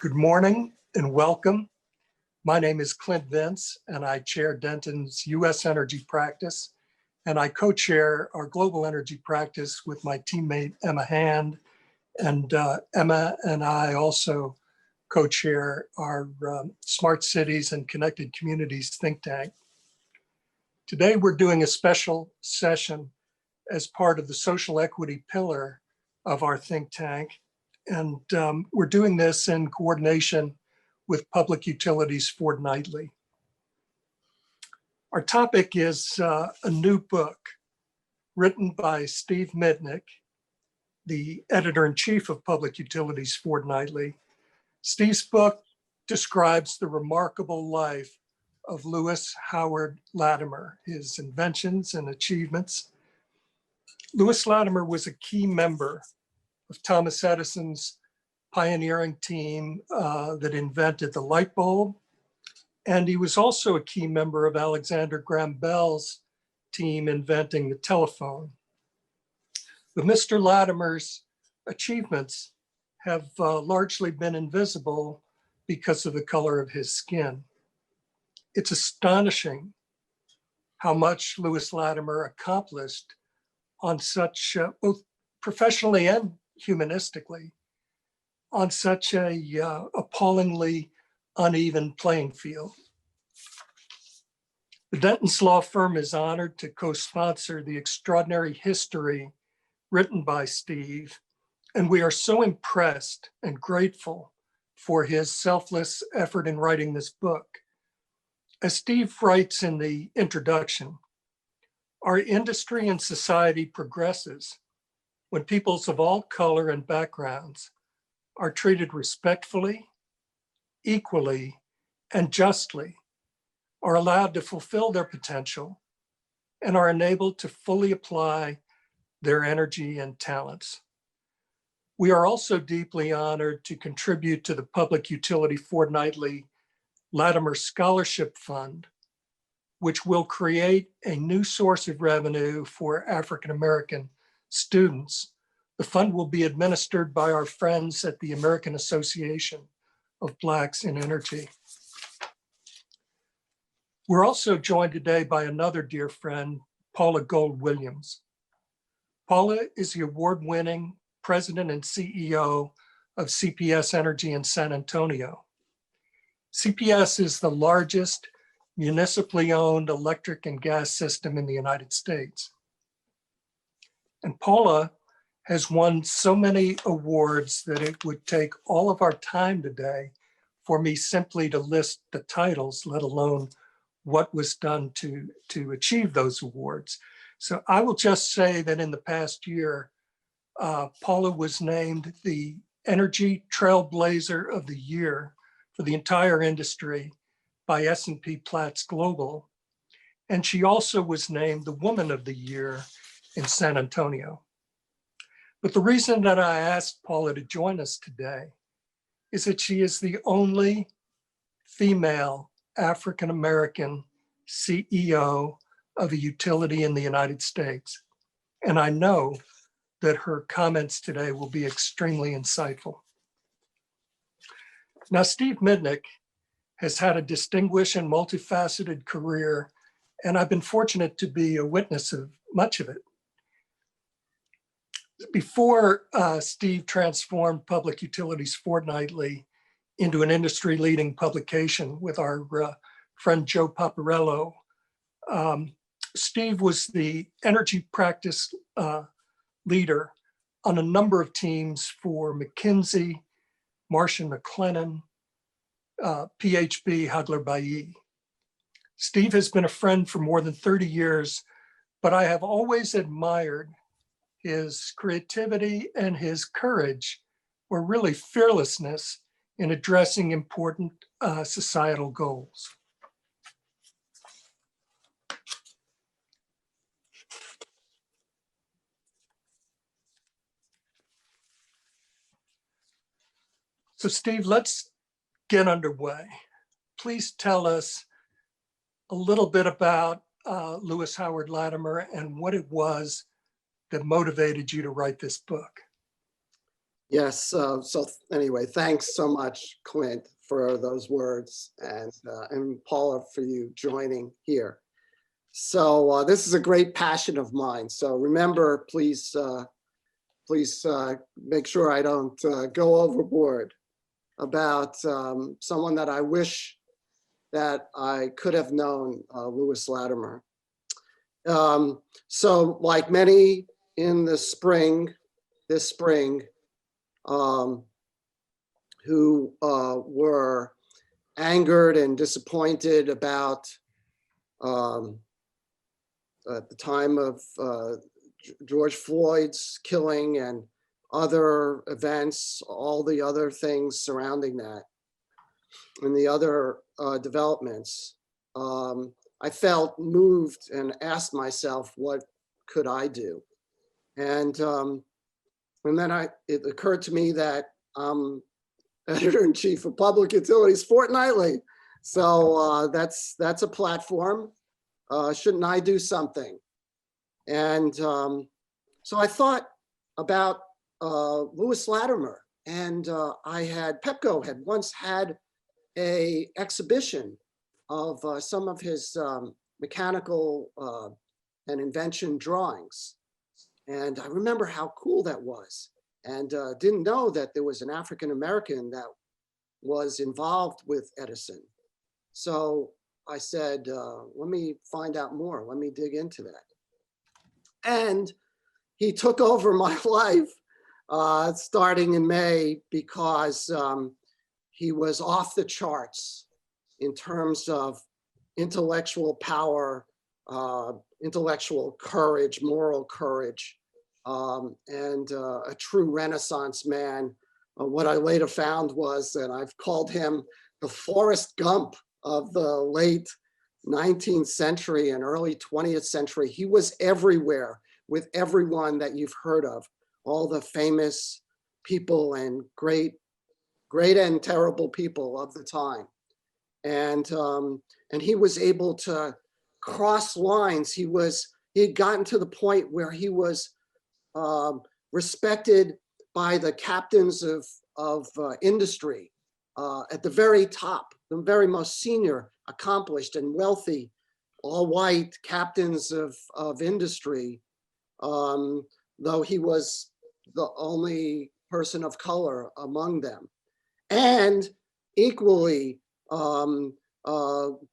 Good morning and welcome. My name is Clint Vince and I chair Dentons' U.S. energy practice, and I co-chair our global energy practice with my teammate Emma Hand, and Emma and I also co-chair our Smart Cities and Connected Communities think tank. Today we're doing a special session as part of the social equity pillar of our think tank. And we're doing this in coordination with Public Utilities Fortnightly. Our topic is a new book written by Steve Mitnick, the editor-in-chief of Public Utilities Fortnightly. Steve's book describes the remarkable life of Lewis Howard Latimer, his inventions and achievements. Lewis Latimer was a key member of Thomas Edison's pioneering team that invented the light bulb. And he was also a key member of Alexander Graham Bell's team inventing the telephone. But Mr. Latimer's achievements have largely been invisible because of the color of his skin. It's astonishing how much Lewis Latimer accomplished on such, both professionally and humanistically, on such a appallingly uneven playing field. The Dentons law firm is honored to co-sponsor the extraordinary history written by Steve, and we are so impressed and grateful for his selfless effort in writing this book. As Steve writes in the introduction, our industry and society progresses when peoples of all color and backgrounds are treated respectfully, equally, and justly, are allowed to fulfill their potential, and are enabled to fully apply their energy and talents. We are also deeply honored to contribute to the Public Utility Fortnightly Latimer Scholarship Fund, which will create a new source of revenue for African-American students. The fund will be administered by our friends at the American Association of Blacks in Energy. We're also joined today by another dear friend, Paula Gold Williams. Paula is the award-winning president and CEO of CPS Energy in San Antonio. CPS is the largest municipally owned electric and gas system in the United States. And Paula has won so many awards that it would take all of our time today for me simply to list the titles, let alone what was done to achieve those awards. So I will just say that in the past year, Paula was named the Energy Trailblazer of the Year for the entire industry by S&P Platts Global. And she also was named the Woman of the Year in San Antonio. But the reason that I asked Paula to join us today is that she is the only female African-American CEO of a utility in the United States. And I know that her comments today will be extremely insightful. Now, Steve Mitnick has had a distinguished and multifaceted career, and I've been fortunate to be a witness of much of it. Before Steve transformed Public Utilities Fortnightly into an industry-leading publication with our friend Joe Paparello, Steve was the energy practice leader on a number of teams for McKinsey, Marsh & McLennan, PHB, Hagler-Bailly. Steve has been a friend for more than 30 years, but I have always admired his creativity and his courage, or really fearlessness, in addressing important societal goals. So Steve, let's get underway. Please tell us a little bit about Lewis Howard Latimer and what it was that motivated you to write this book. Yes. So anyway, thanks so much, Clint, for those words, and Paula for you joining here. So this is a great passion of mine. So remember, please make sure I don't go overboard about someone that I wish that I could have known, Lewis Latimer. So like many in the spring, this spring, who were angered and disappointed about at the time of George Floyd's killing and other events, all the other things surrounding that, and the other developments. I felt moved and asked myself, what could I do? And then it occurred to me that I'm editor-in-chief of Public Utilities Fortnightly. So that's a platform. Shouldn't I do something? And so I thought about Lewis Latimer, and Pepco had once had a exhibition of some of his mechanical and invention drawings. And I remember how cool that was, and didn't know that there was an African-American that was involved with Edison. So I said, let me find out more. Let me dig into that. And he took over my life starting in May, because he was off the charts in terms of intellectual power, intellectual courage, moral courage, and a true Renaissance man. What I later found was that I've called him the Forrest Gump of the late 19th century and early 20th century. He was everywhere with everyone that you've heard of, all the famous people and great and terrible people of the time. And he was able to cross lines. He had gotten to the point where he was respected by the captains of industry at the very top, the very most senior, accomplished and wealthy, all white captains of industry, though he was the only person of color among them. And equally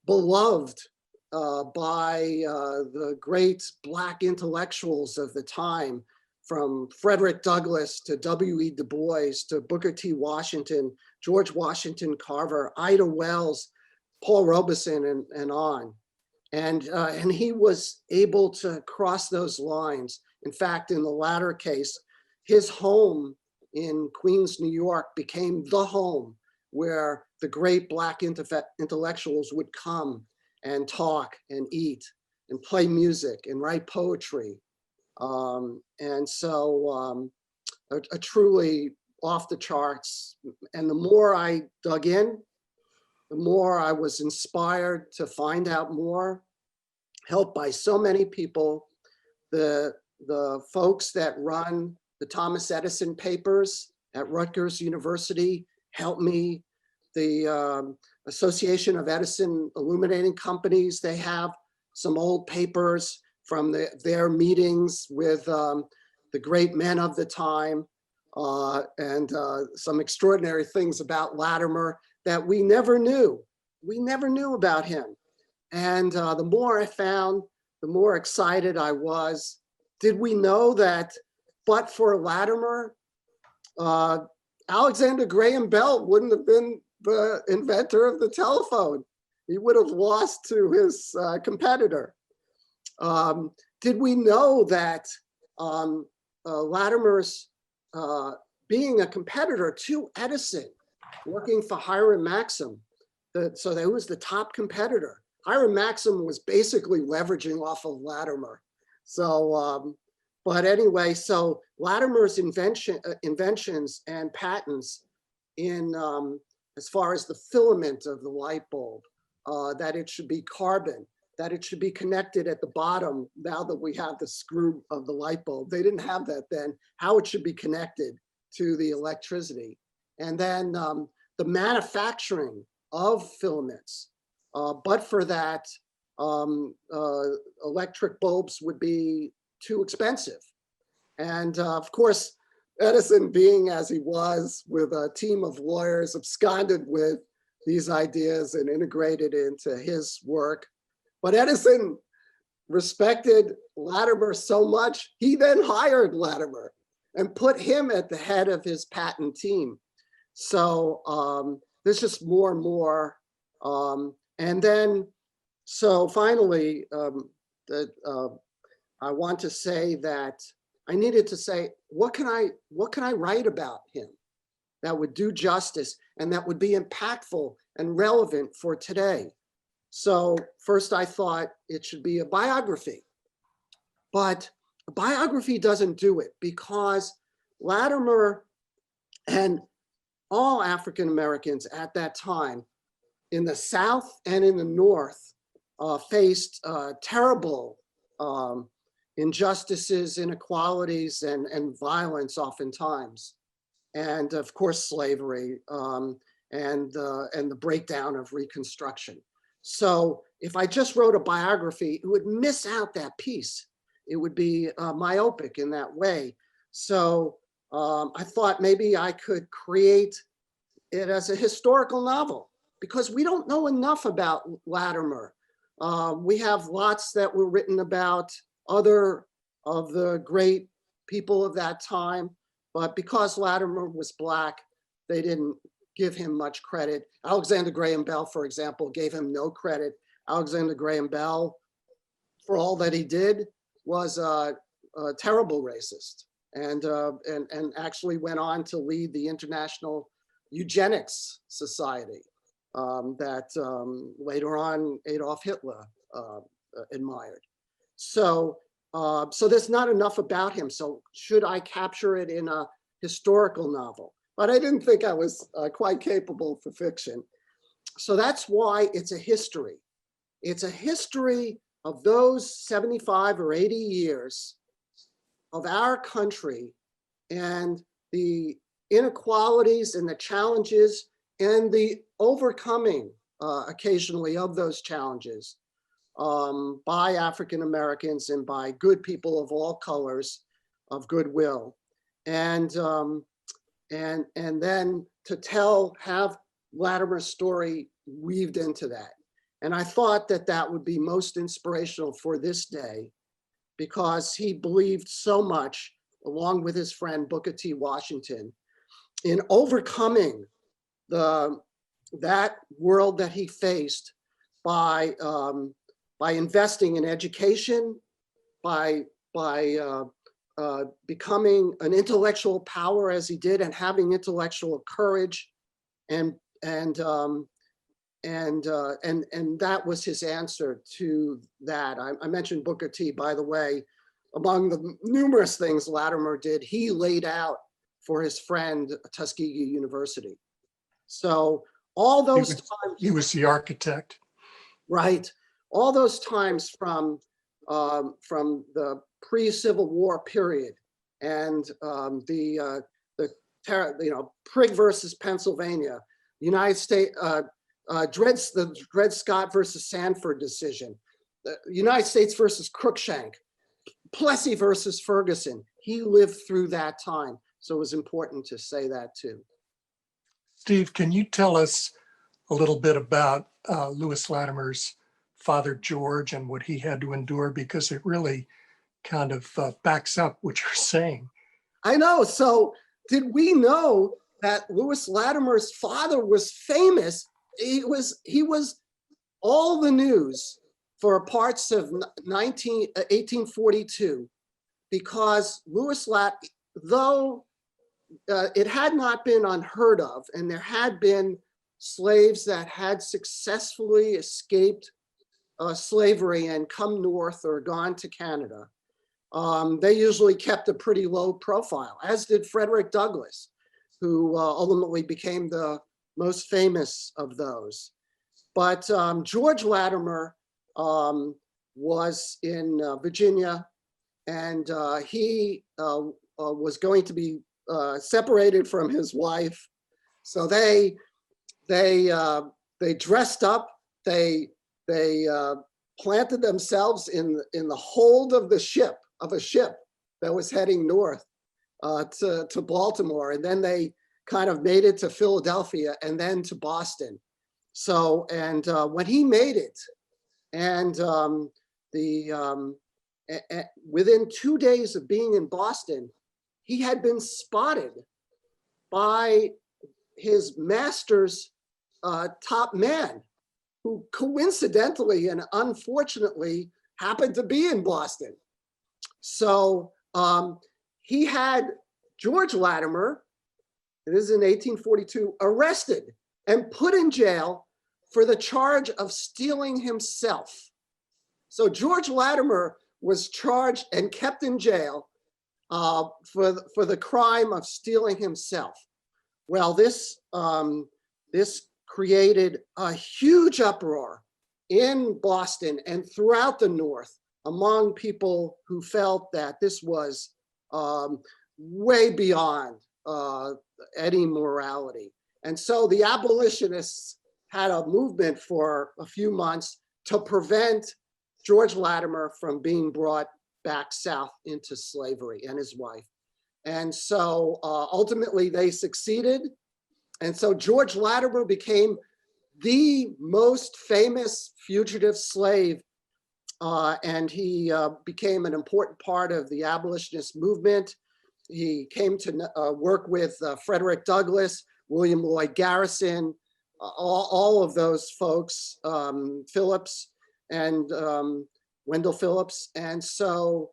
beloved by the great Black intellectuals of the time, from Frederick Douglass to W.E. Du Bois to Booker T. Washington, George Washington Carver, Ida Wells, Paul Robeson, and on. And he was able to cross those lines. In fact, in the latter case, his home in Queens, New York became the home where the great Black intellectuals would come and talk and eat and play music and write poetry. And so a truly off the charts. And the more I dug in, the more I was inspired to find out more, helped by so many people. The folks that run the Thomas Edison papers at Rutgers University helped me. The Association of Edison Illuminating Companies, they have some old papers from their meetings with the great men of the time, and some extraordinary things about Latimer that we never knew. We never knew about him. And the more I found, the more excited I was. Did we know that, but for Latimer, Alexander Graham Bell wouldn't have been the inventor of the telephone? He would have lost to his competitor. Did we know that Latimer's being a competitor to Edison, working for Hiram Maxim, so that was the top competitor. Hiram Maxim was basically leveraging off of Latimer. So, but anyway, so Latimer's inventions and patents in as far as the filament of the light bulb, that it should be carbon, that it should be connected at the bottom now that we have the screw of the light bulb. They didn't have that then, how it should be connected to the electricity. And then the manufacturing of filaments. But for that, electric bulbs would be too expensive. And of course, Edison, being as he was, with a team of lawyers, absconded with these ideas and integrated into his work. But Edison respected Latimer so much, he then hired Latimer and put him at the head of his patent team. So there's just more and more. And then, so finally, I want to say that I needed to say, what can I write about him that would do justice and that would be impactful and relevant for today? So first I thought it should be a biography, but a biography doesn't do it, because Latimer and all African Americans at that time in the South and in the North faced terrible injustices, inequalities, and violence oftentimes. And of course, slavery and the breakdown of Reconstruction. So if I just wrote a biography, it would miss out that piece. It would be myopic in that way. So I thought maybe I could create it as a historical novel, because we don't know enough about Latimer. We have lots that were written about other of the great people of that time, but because Latimer was Black, they didn't give him much credit. Alexander Graham Bell, for example, gave him no credit. Alexander Graham Bell, for all that he did, was a terrible racist, and actually went on to lead the International Eugenics Society that later on Adolf Hitler admired. So there's not enough about him. So should I capture it in a historical novel? But I didn't think I was quite capable for fiction. So that's why it's a history. It's a history of those 75 or 80 years of our country and the inequalities and the challenges and the overcoming occasionally of those challenges by African Americans and by good people of all colors of goodwill. And then to have Latimer's story weaved into that. And I thought that that would be most inspirational for this day, because he believed so much, along with his friend Booker T. Washington, in overcoming that world that he faced by investing in education, by becoming an intellectual power as he did, and having intellectual courage, and that was his answer to that. I mentioned Booker T, by the way. Among the numerous things Latimer did, he laid out for his friend Tuskegee University. So all those times— He was the architect. Right. All those times from the pre-Civil War period and the Prigg versus Pennsylvania, United States, the Dred Scott versus Sanford decision, the United States versus Cruikshank, Plessy versus Ferguson. He lived through that time. So it was important to say that too. Steve, can you tell us a little bit about Lewis Latimer's father, George, and what he had to endure? Because it really kind of backs up what you're saying. I know. So did we know that Lewis Latimer's father was famous? He was all the news for parts of 1842, because Lewis Latimer, though it had not been unheard of, and there had been slaves that had successfully escaped slavery and come north or gone to Canada, they usually kept a pretty low profile, as did Frederick Douglass, who ultimately became the most famous of those. But George Latimer was in Virginia, and he was going to be separated from his wife. So they dressed up. They planted themselves in the hold of a ship that was heading north to Baltimore, and then they kind of made it to Philadelphia and then to Boston. So, and when he made it, and within 2 days of being in Boston, he had been spotted by his master's top man, who coincidentally and unfortunately happened to be in Boston. So he had George Latimer, this is in 1842, arrested and put in jail for the charge of stealing himself. So George Latimer was charged and kept in jail for the crime of stealing himself. Well, this created a huge uproar in Boston and throughout the North among people who felt that this was way beyond any morality. And so the abolitionists had a movement for a few months to prevent George Latimer from being brought back south into slavery, and his wife. And so ultimately they succeeded. And so George Latimer became the most famous fugitive slave, and he became an important part of the abolitionist movement. He came to work with Frederick Douglass, William Lloyd Garrison, all of those folks, Phillips and Wendell Phillips. And so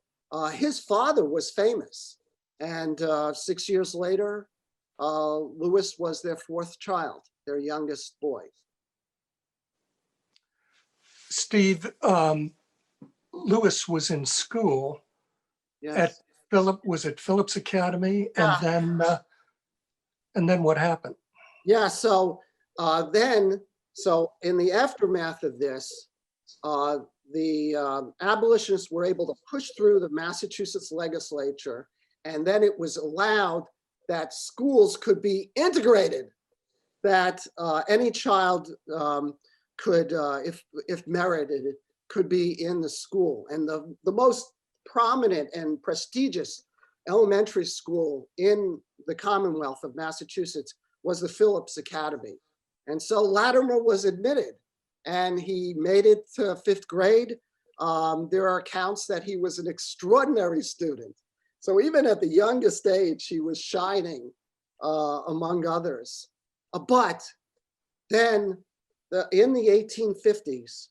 his father was famous. And 6 years later, Lewis was their fourth child, their youngest boy. Steve, Lewis was in school at Yes. Phillips Academy, Yeah. and then what happened? Yeah, so so in the aftermath of this, the abolitionists were able to push through the Massachusetts legislature, and then it was allowed that schools could be integrated, that any child could, if merited, could be in the school. And the most prominent and prestigious elementary school in the Commonwealth of Massachusetts was the Phillips Academy. And so Latimer was admitted, and he made it to 5th grade. There are accounts that he was an extraordinary student. So even at the youngest age, he was shining among others. But then in the 1850s,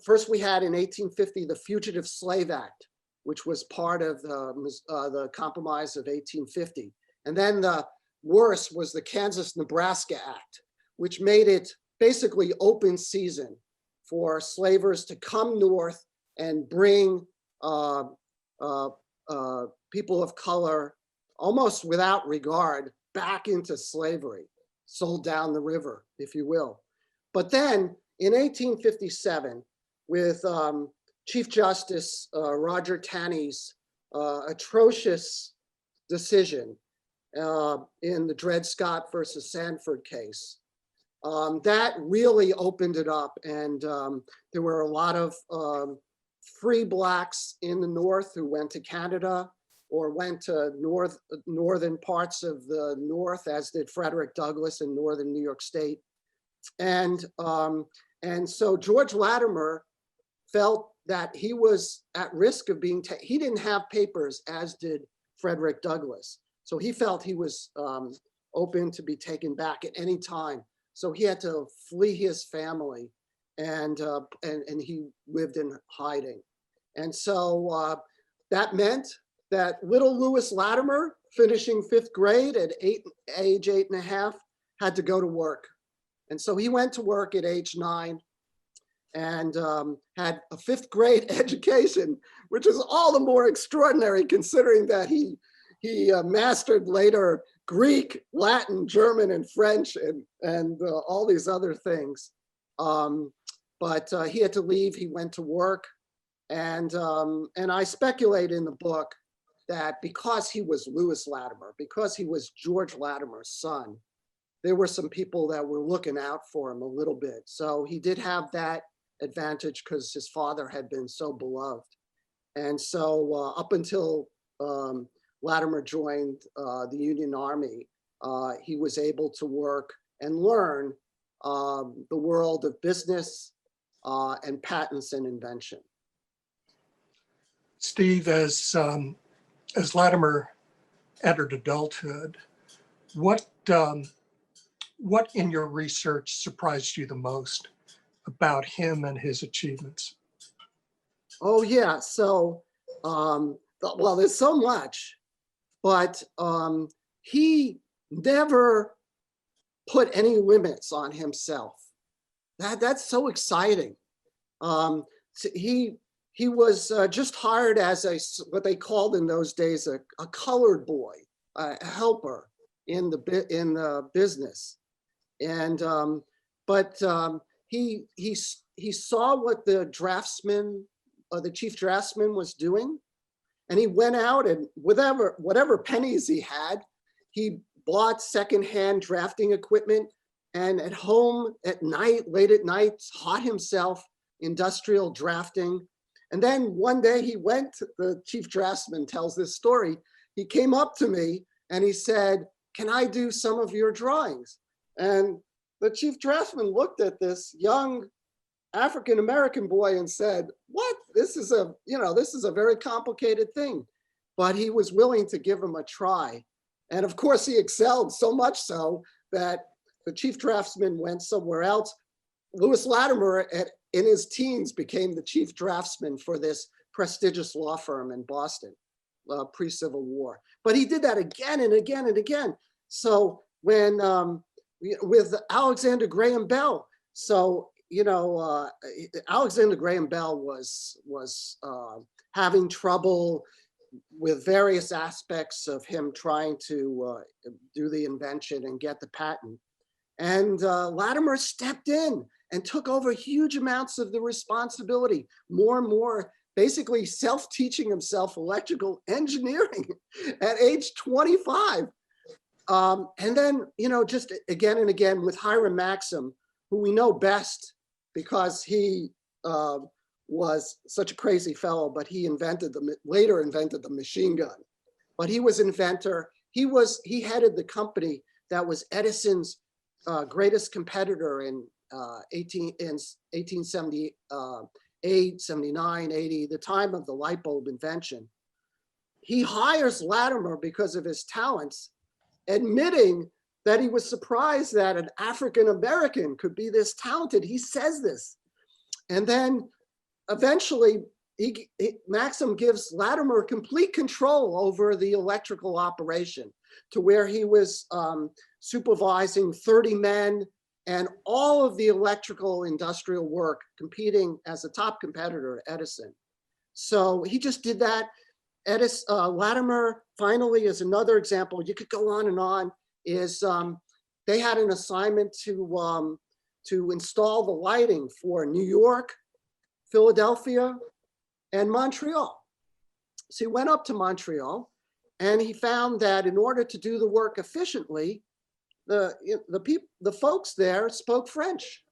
first we had in 1850 the Fugitive Slave Act, which was part of the Compromise of 1850. And then the worst was the Kansas-Nebraska Act, which made it basically open season for slavers to come north and bring people of color, almost without regard, back into slavery, sold down the river, if you will. But then in 1857, with Chief Justice Roger Taney's atrocious decision in the Dred Scott versus Sanford case, that really opened it up. And there were a lot of free Blacks in the North who went to Canada or went to northern parts of the North, as did Frederick Douglass in northern New York State. And so George Latimer felt that he was at risk of being, he didn't have papers, as did Frederick Douglass. So he felt he was open to be taken back at any time. So he had to flee his family, and he lived in hiding. And so that meant that little Lewis Latimer, finishing 5th grade at age 8.5, had to go to work. And so he went to work at age 9 and had a 5th grade education, which is all the more extraordinary considering that he mastered later Greek, Latin, German, and French, and all these other things. But he had to leave. He went to work, and I speculate in the book that because he was Lewis Latimer, because he was George Latimer's son, there were some people that were looking out for him a little bit. So he did have that advantage because his father had been so beloved. And so up until Latimer joined the Union Army, he was able to work and learn the world of business and patents and invention. Steve, as Latimer entered adulthood, what in your research surprised you the most about him and his achievements? Oh yeah, so well, there's so much, but he never put any limits on himself. That's so exciting. So he was just hired as what they called in those days a colored boy, a helper in the business, and he saw what the draftsman, the chief draftsman, was doing, and he went out and whatever pennies he had, he bought secondhand drafting equipment, and at home at night, late at night, taught himself industrial drafting. And then one day the chief draftsman tells this story, he came up to me and he said, "Can I do some of your drawings?" And the chief draftsman looked at this young African-American boy and said, "What? This is a very complicated thing." But he was willing to give him a try. And of course he excelled so much so that the chief draftsman went somewhere else. Lewis Latimer in his teens became the chief draftsman for this prestigious law firm in Boston, pre-Civil War. But he did that again and again and again. So when, with Alexander Graham Bell, so, Alexander Graham Bell was having trouble with various aspects of him trying to do the invention and get the patent. And Latimer stepped in and took over huge amounts of the responsibility, more and more, basically self-teaching himself electrical engineering at age 25. And then, just again and again with Hiram Maxim, who we know best because he was such a crazy fellow, but he later invented the machine gun. But he was inventor. He headed the company that was Edison's greatest competitor in 1878, 79, 80, the time of the light bulb invention. He hires Latimer because of his talents, admitting that he was surprised that an African-American could be this talented. He says this. And then eventually Maxim gives Latimer complete control over the electrical operation, to where he was supervising 30 men and all of the electrical industrial work, competing as a top competitor to Edison. So he just did that. Latimer finally is another example. You could go on and on. They had an assignment to install the lighting for New York, Philadelphia, and Montreal. So he went up to Montreal, and he found that in order to do the work efficiently, the folks there spoke French.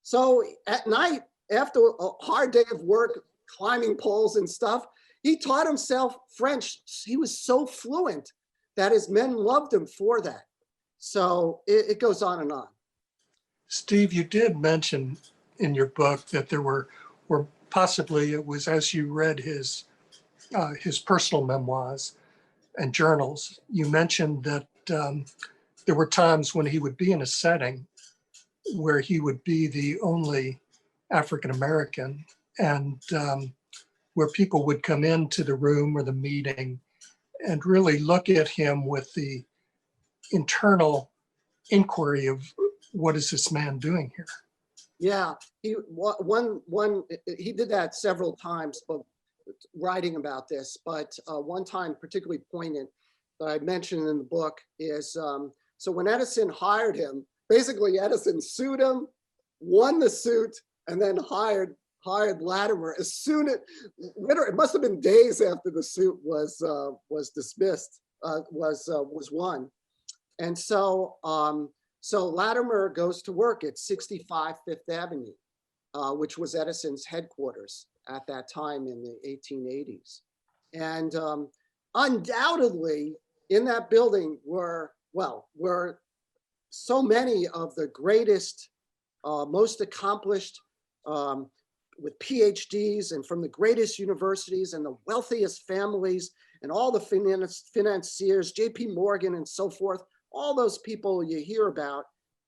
So at night, after a hard day of work, climbing poles and stuff, he taught himself French. He was so fluent that his men loved him for that. So it goes on and on. Steve, you did mention in your book that there were possibly, it was as you read his personal memoirs and journals, you mentioned that there were times when he would be in a setting where he would be the only African-American, and where people would come into the room or the meeting and really look at him with the internal inquiry of, what is this man doing here? Yeah, he did that several times, but writing about this. But one time particularly poignant that I mentioned in the book is, so when Edison hired him, basically Edison sued him, won the suit, and then hired hired Latimer as soon as, literally, it must have been days after the suit was dismissed, was won. And so, so Latimer goes to work at 65 Fifth Avenue, which was Edison's headquarters at that time in the 1880s. And undoubtedly in that building were so many of the greatest, most accomplished, with PhDs and from the greatest universities and the wealthiest families and all the financiers, JP Morgan and so forth, all those people you hear about.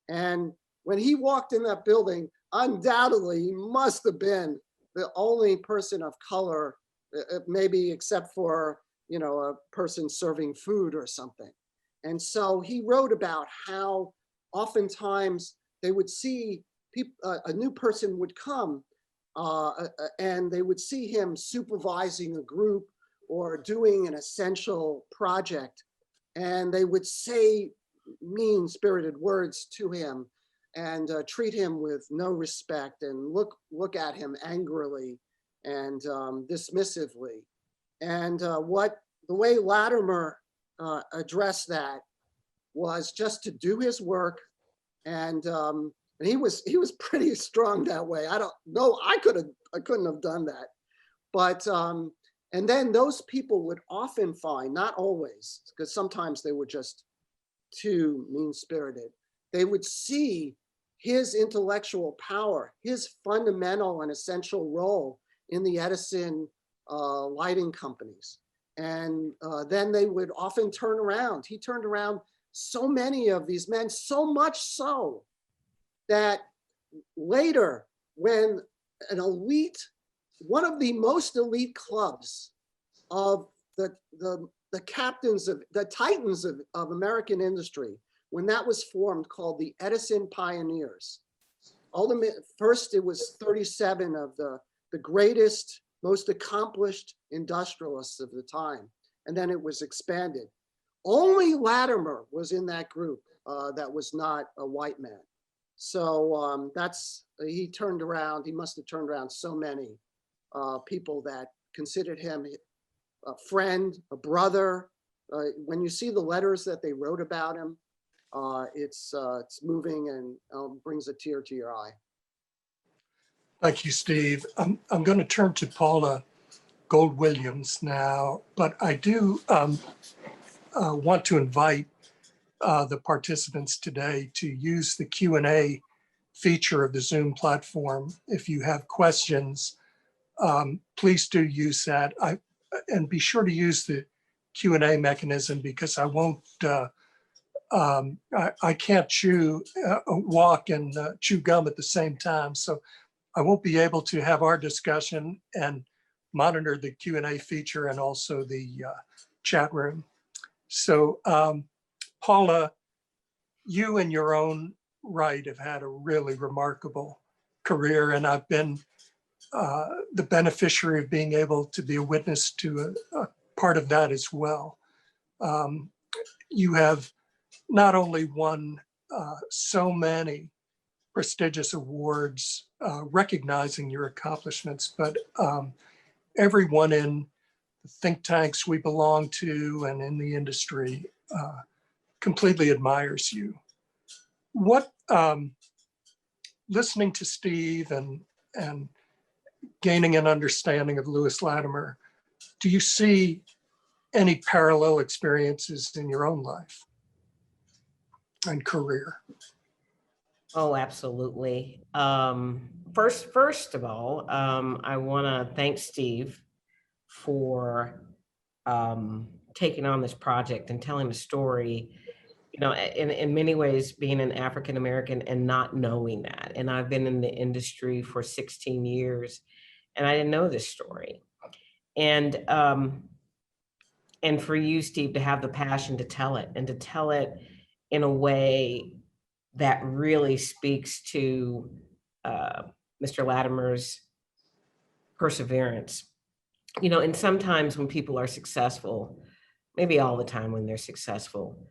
And when he walked in that building, undoubtedly he must have been the only person of color, maybe except for, you know, a person serving food or something. And so he wrote about how oftentimes they would see people, a new person would come and they would see him supervising a group or doing an essential project, and they would say mean-spirited words to him and treat him with no respect and look at him angrily and dismissively. And the way Latimer addressed that was just to do his work, and he was pretty strong that way. I don't know, I couldn't have done that, but and then those people would often find, not always, because sometimes they were just too mean-spirited, they would see his intellectual power, his fundamental and essential role in the Edison lighting companies. And then they would often turn around. He turned around so many of these men, so much so that later, when an elite, one of the most elite clubs of the captains of the titans of American industry, when that was formed, called the Edison Pioneers. First, it was 37 of the greatest, most accomplished industrialists of the time, and then it was expanded. Only Latimer was in that group that was not a white man. So he turned around, he must have turned around so many people that considered him a friend, a brother. When you see the letters that they wrote about him, it's moving and brings a tear to your eye. Thank you, Steve. I'm going to turn to Paula Gold Williams now, but I do want to invite the participants today to use the Q&A feature of the Zoom platform. If you have questions, please do use that. And be sure to use the Q&A mechanism, because I won't, I can't walk and chew gum at the same time. So I won't be able to have our discussion and monitor the Q&A feature and also the chat room. So Paula, you in your own right have had a really remarkable career, and I've been the beneficiary of being able to be a witness to a part of that as well. You have not only won so many prestigious awards recognizing your accomplishments, but everyone in the think tanks we belong to and in the industry completely admires you. What, listening to Steve and gaining an understanding of Lewis Latimer, do you see any parallel experiences in your own life and career? Oh, absolutely. First of all, I want to thank Steve for taking on this project and telling the story. You know, in many ways, being an African American and not knowing that. And I've been in the industry for 16 years, and I didn't know this story. And for you, Steve, to have the passion to tell it, and to tell it in a way that really speaks to Mr. Latimer's perseverance. You know, and sometimes when people are successful, maybe all the time when they're successful,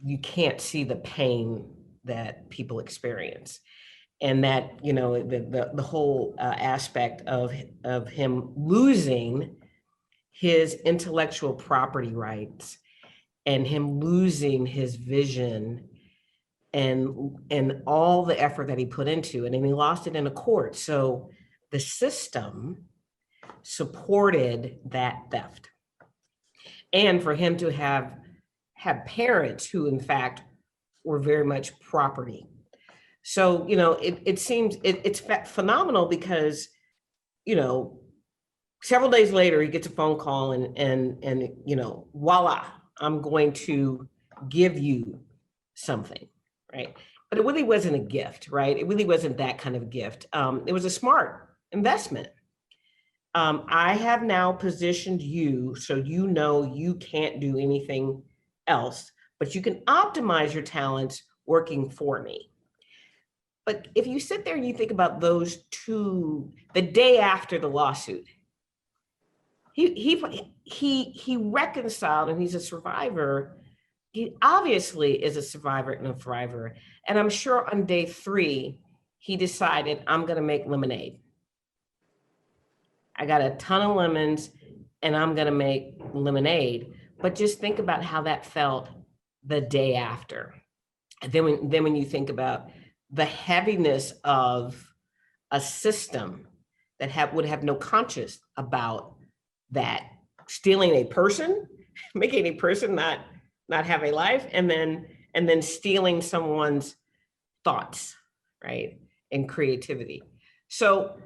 you can't see the pain that people experience. and that, you know, the whole aspect of him losing his intellectual property rights and him losing his vision and all the effort that he put into it, and he lost it in a court. So the system supported that theft. And for him to have parents who in fact were very much property. So, you know, it seems it's phenomenal because, you know, several days later he gets a phone call and you know, voila, I'm going to give you something, right? But it really wasn't a gift, right? It really wasn't that kind of gift. It was a smart investment. I have now positioned you so you know you can't do anything else, but you can optimize your talents working for me. But if you sit there and you think about those two, the day after the lawsuit, he reconciled, and he's a survivor. He obviously is a survivor and a thriver. And I'm sure on day 3, he decided, I'm going to make lemonade. I got a ton of lemons and I'm going to make lemonade. But just think about how that felt the day after. And then when you think about the heaviness of a system that would have no conscience about that, stealing a person, making a person not have a life, and then stealing someone's thoughts, right, and creativity. So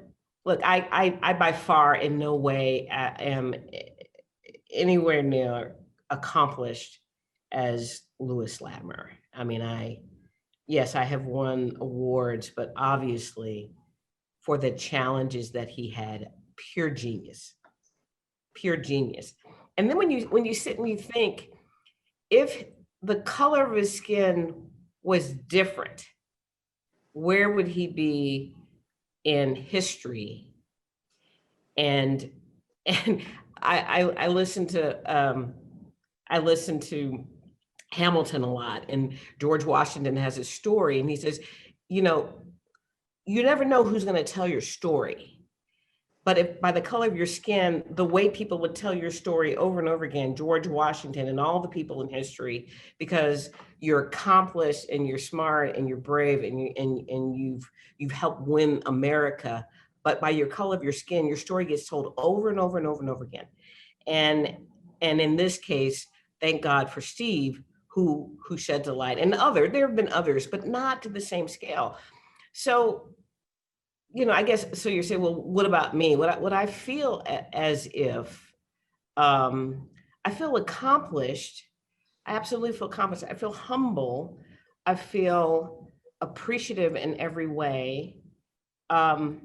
look, I by far in no way am anywhere near accomplished as Lewis Latimer. I mean, yes, I have won awards, but obviously for the challenges that he had, pure genius. And then when you sit and you think, if the color of his skin was different, where would he be in history? And I listen to Hamilton a lot, and George Washington has a story, and he says, you know, you never know who's going to tell your story. But if by the color of your skin, the way people would tell your story over and over again, George Washington and all the people in history, because you're accomplished and you're smart and you're brave and you've helped win America. But by your color of your skin, your story gets told over and over and over and over again. And in this case, thank God for Steve, who sheds a light, and there have been others, but not to the same scale. So, you know, I guess, so you're saying, well, what about me? What I feel as if, I feel accomplished. I absolutely feel accomplished. I feel humble. I feel appreciative in every way. But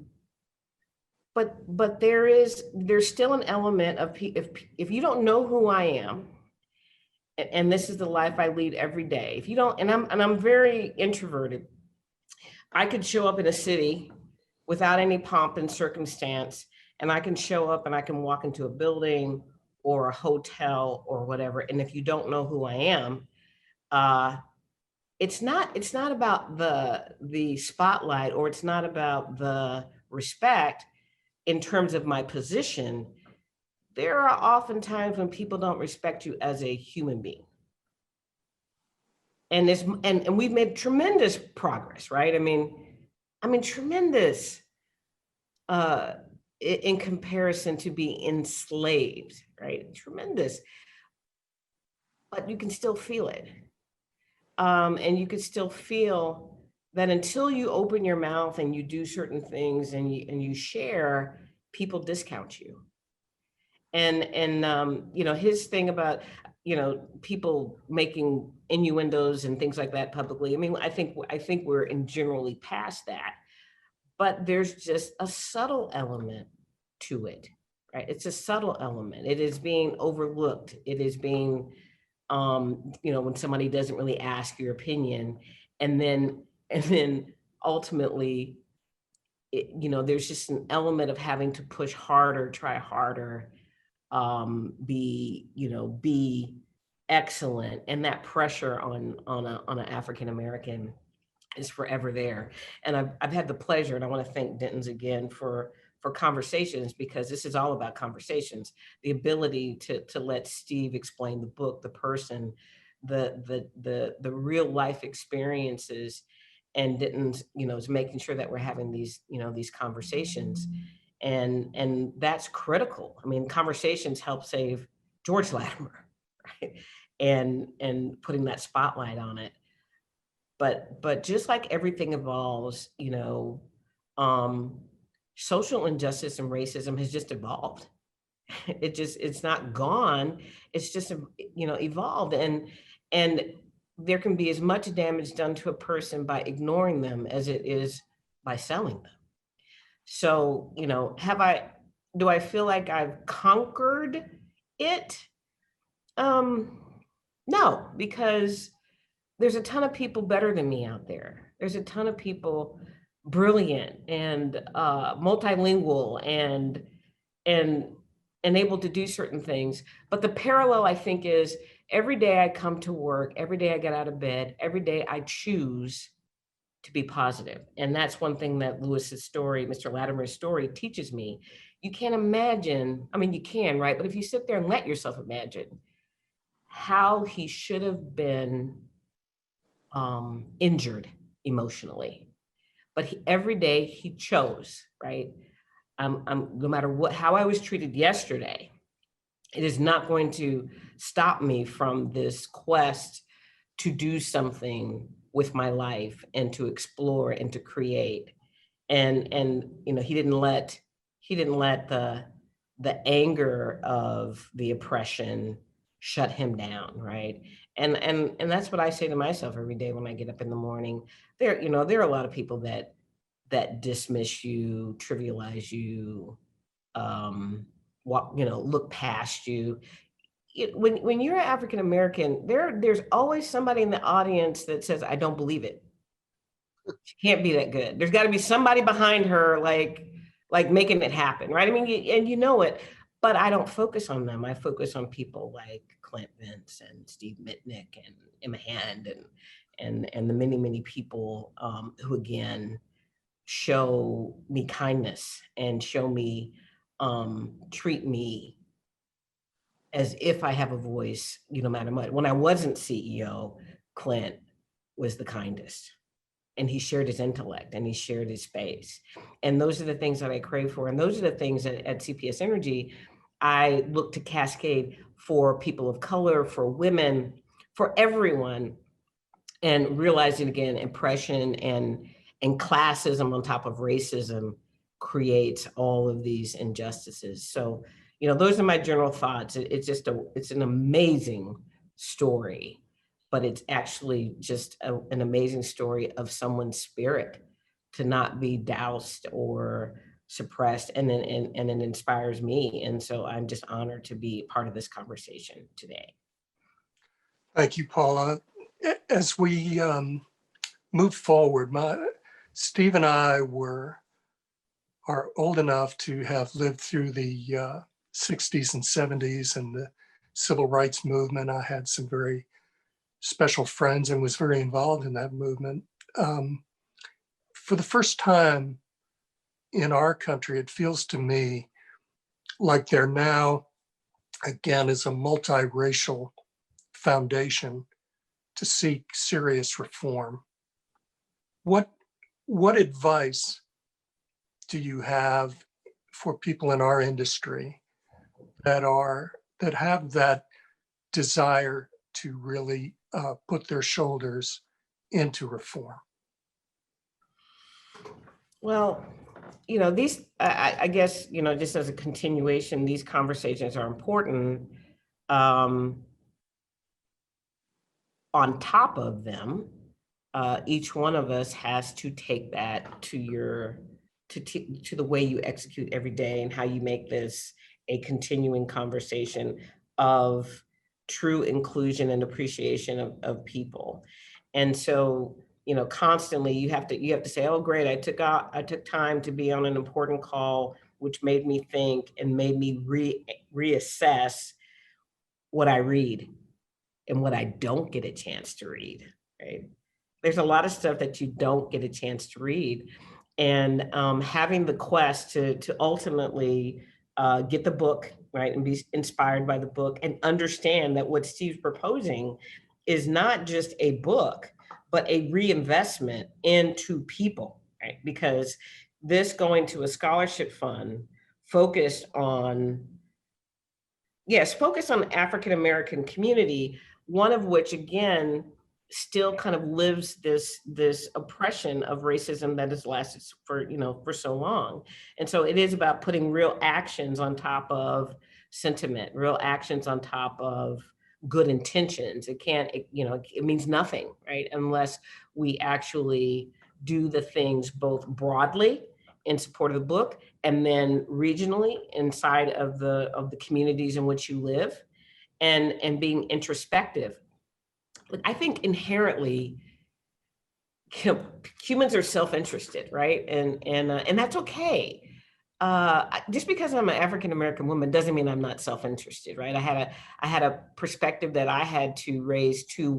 there's still an element of, if you don't know who I am, and this is the life I lead every day, if you don't, and I'm very introverted, I could show up in a city without any pomp and circumstance, and I can show up and I can walk into a building or a hotel or whatever. And if you don't know who I am, it's not about the spotlight, or it's not about the respect in terms of my position. There are often times when people don't respect you as a human being. And we've made tremendous progress, right? I mean, tremendous in comparison to being enslaved, right? Tremendous. But you can still feel it. And you can still feel that until you open your mouth and you do certain things and you share, people discount you. And you know, his thing about, you know, people making innuendos and things like that publicly. I mean, I think we're generally past that, but there's just a subtle element to it, right? It's a subtle element. It is being overlooked. It is being, you know, when somebody doesn't really ask your opinion, and then ultimately, you know, there's just an element of having to push harder, try harder, be excellent, and that pressure on an African American is forever there. And I've had the pleasure, and I want to thank Dentons again for conversations, because this is all about conversations, the ability to let Steve explain the book, the person, the real life experiences, and Dentons, is making sure that we're having these, these conversations. And that's critical. I mean, conversations help save George Latimer, right? And putting that spotlight on it. But just like everything evolves, social injustice and racism has just evolved. It's not gone. It's just, evolved. And there can be as much damage done to a person by ignoring them as it is by selling them. So, do I feel like I've conquered it? No, because there's a ton of people better than me out there. There's a ton of people brilliant and multilingual and able to do certain things. But the parallel, I think, is every day I come to work, every day I get out of bed, every day I choose to be positive. And that's one thing that Lewis's story, Mr. Latimer's story, teaches me. You can't imagine, I mean, you can, right? But if you sit there and let yourself imagine how he should have been injured emotionally, but every day he chose, right? No matter how I was treated yesterday, it is not going to stop me from this quest to do something with my life and to explore and to create. And he didn't let the anger of the oppression shut him down, right? And that's what I say to myself every day when I get up in the morning. There are a lot of people that dismiss you, trivialize you, look past you. When you're African American, there's always somebody in the audience that says, "I don't believe it. She can't be that good. There's got to be somebody behind her, like making it happen," right? I mean, and it. But I don't focus on them. I focus on people like Clint Vince and Steve Mitnick and Emma Hand and the many, many people who, again, show me kindness and show me, treat me as if I have a voice, no matter what. When I wasn't CEO, Clint was the kindest. And he shared his intellect and he shared his space. And those are the things that I crave for. And those are the things that at CPS Energy, I look to cascade for people of color, for women, for everyone. And realizing, again, oppression and classism on top of racism creates all of these injustices. So, those are my general thoughts. It's an amazing story, but it's actually just an amazing story of someone's spirit to not be doused or suppressed, and it inspires me. And so I'm just honored to be part of this conversation today. Thank you, Paula. As we move forward, Steve and I are old enough to have lived through the 60s and 70s and the civil rights movement. I had some very special friends and was very involved in that movement. For the first time in our country, it feels to me like there now, again, is a multiracial foundation to seek serious reform. What advice do you have for people in our industry that have that desire to really put their shoulders into reform? Well, these, I guess, just as a continuation, these conversations are important. On top of them, each one of us has to take that to the way you execute every day and how you make this a continuing conversation of true inclusion and appreciation of people. And so, constantly you have to say, "Oh, great, I took time to be on an important call, which made me think and made me reassess what I read and what I don't get a chance to read," right? there's a lot of stuff that you don't get a chance to read. And having the quest to ultimately get the book, right, and be inspired by the book and understand that what Steve's proposing is not just a book, but a reinvestment into people, right? Because this going to a scholarship fund focused on, yes, focused on the African-American community, one of which, again, still kind of lives this oppression of racism that has lasted for so long. And so it is about putting real actions on top of sentiment, real actions on top of good intentions. It means nothing, right? Unless we actually do the things both broadly in support of the book and then regionally inside of the communities in which you live, and being introspective. But I think inherently, humans are self-interested, right? And that's okay. Just because I'm an African-American woman doesn't mean I'm not self-interested, right? I had a perspective that I had to raise two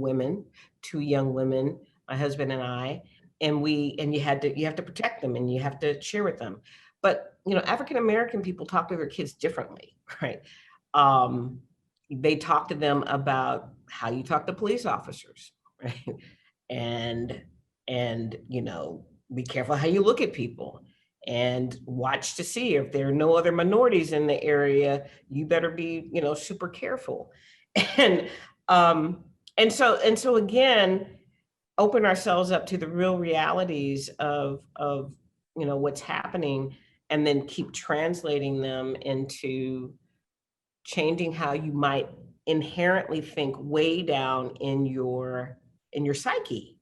young women, my husband and I, and you have to protect them and you have to share with them. But African-American people talk to their kids differently, right? They talk to them about how you talk to police officers, right? And be careful how you look at people, and watch to see if there are no other minorities in the area. You better be, super careful. And so again, open ourselves up to the real realities of what's happening, and then keep translating them into changing how you might inherently think way down in your psyche.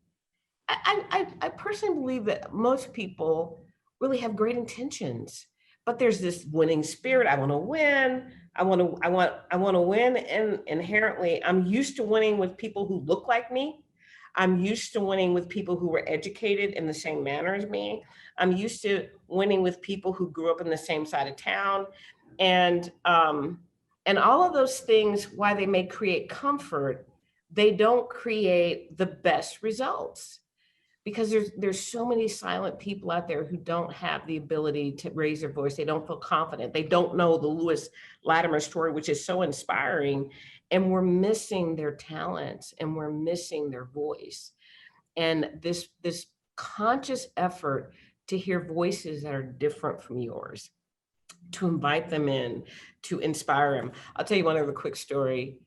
I personally believe that most people really have great intentions, but there's this winning spirit. I want to win. I want to win. And inherently, I'm used to winning with people who look like me. I'm used to winning with people who were educated in the same manner as me. I'm used to winning with people who grew up in the same side of town. And all of those things, why they may create comfort, they don't create the best results, because there's so many silent people out there who don't have the ability to raise their voice. They don't feel confident. They don't know the Lewis Latimer story, which is so inspiring, and we're missing their talents and we're missing their voice. And this conscious effort to hear voices that are different from yours, to invite them in, to inspire them. I'll tell you one other quick story,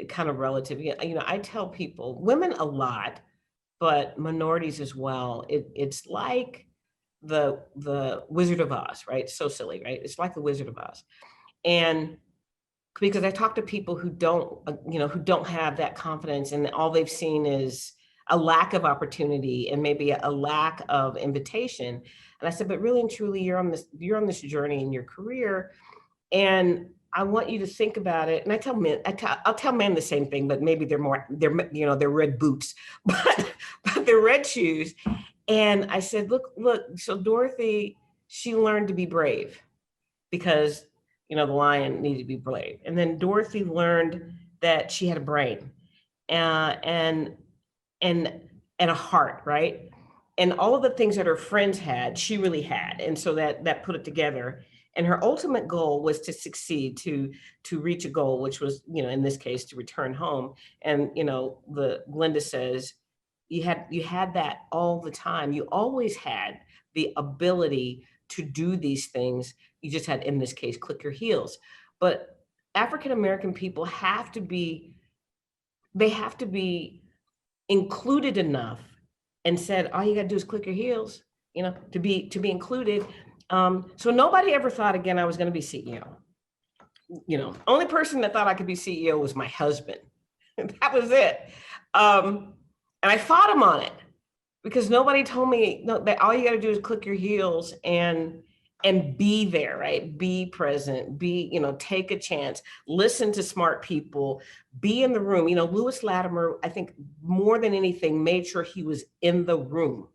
kind of relative. I tell people, women a lot, but minorities as well. It's like the Wizard of Oz, right? So silly, right? It's like the Wizard of Oz. And because I talk to people who don't have that confidence, and all they've seen is a lack of opportunity and maybe a lack of invitation. And I said, but really and truly, you're on this journey in your career, and I want you to think about it. And I tell men, I'll tell men the same thing, but maybe they're red boots, but they're red shoes. And I said, look, so Dorothy, she learned to be brave because, the lion needed to be brave. And then Dorothy learned that she had a brain and a heart, right? And all of the things that her friends had, she really had. And so that put it together. And her ultimate goal was to succeed, to reach a goal, which was, in this case, to return home. And, Glenda says, you had that all the time. You always had the ability to do these things. You just had, in this case, click your heels. But African-American people have to be included enough, and said, all you got to do is click your heels, to be included. So nobody ever thought again I was going to be CEO. Only person that thought I could be CEO was my husband. That was it. And I fought him on it, because nobody told me that all you got to do is click your heels and be there, right? Be present, take a chance, listen to smart people, be in the room. Lewis Latimer, I think more than anything, made sure he was in the room,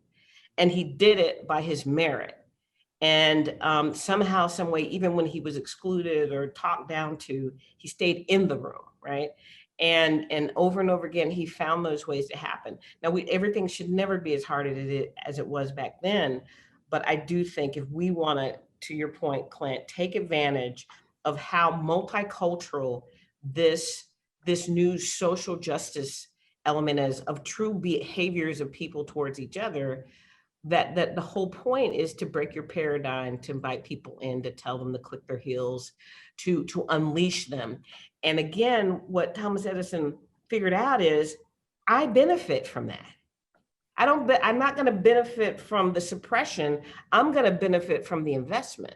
and he did it by his merit. And somehow, some way, even when he was excluded or talked down to, he stayed in the room, right? And over again, he found those ways to happen. Now, everything should never be as hard as it was back then. But I do think if we want to your point, Clint, take advantage of how multicultural this new social justice element is, of true behaviors of people towards each other, that the whole point is to break your paradigm, to invite people in, to tell them to click their heels, to unleash them. And again, what Thomas Edison figured out is, I benefit from that. I'm not going to benefit from the suppression. I'm going to benefit from the investment.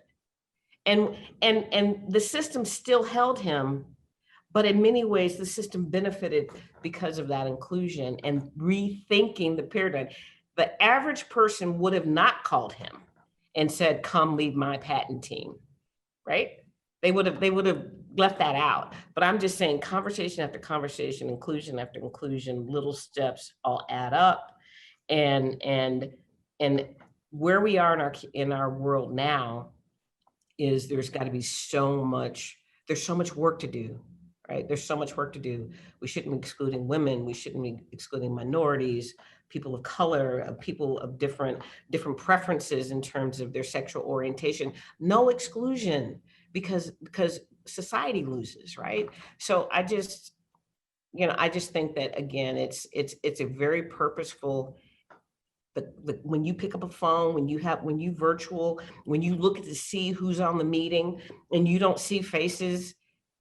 And the system still held him, but in many ways, the system benefited because of that inclusion and rethinking the paradigm. The average person would have not called him and said, "Come lead my patent team," right? They would have left that out. But I'm just saying, conversation after conversation, inclusion after inclusion, little steps all add up. And where we are in our world now is there's got to be there's so much work to do, right? There's so much work to do. We shouldn't be excluding women. We shouldn't be excluding minorities, people of color, people of different preferences in terms of their sexual orientation. No exclusion, because society loses, right? So I just think that, again, it's a very purposeful. But when you pick up a phone, when you virtual, when you look to see who's on the meeting and you don't see faces,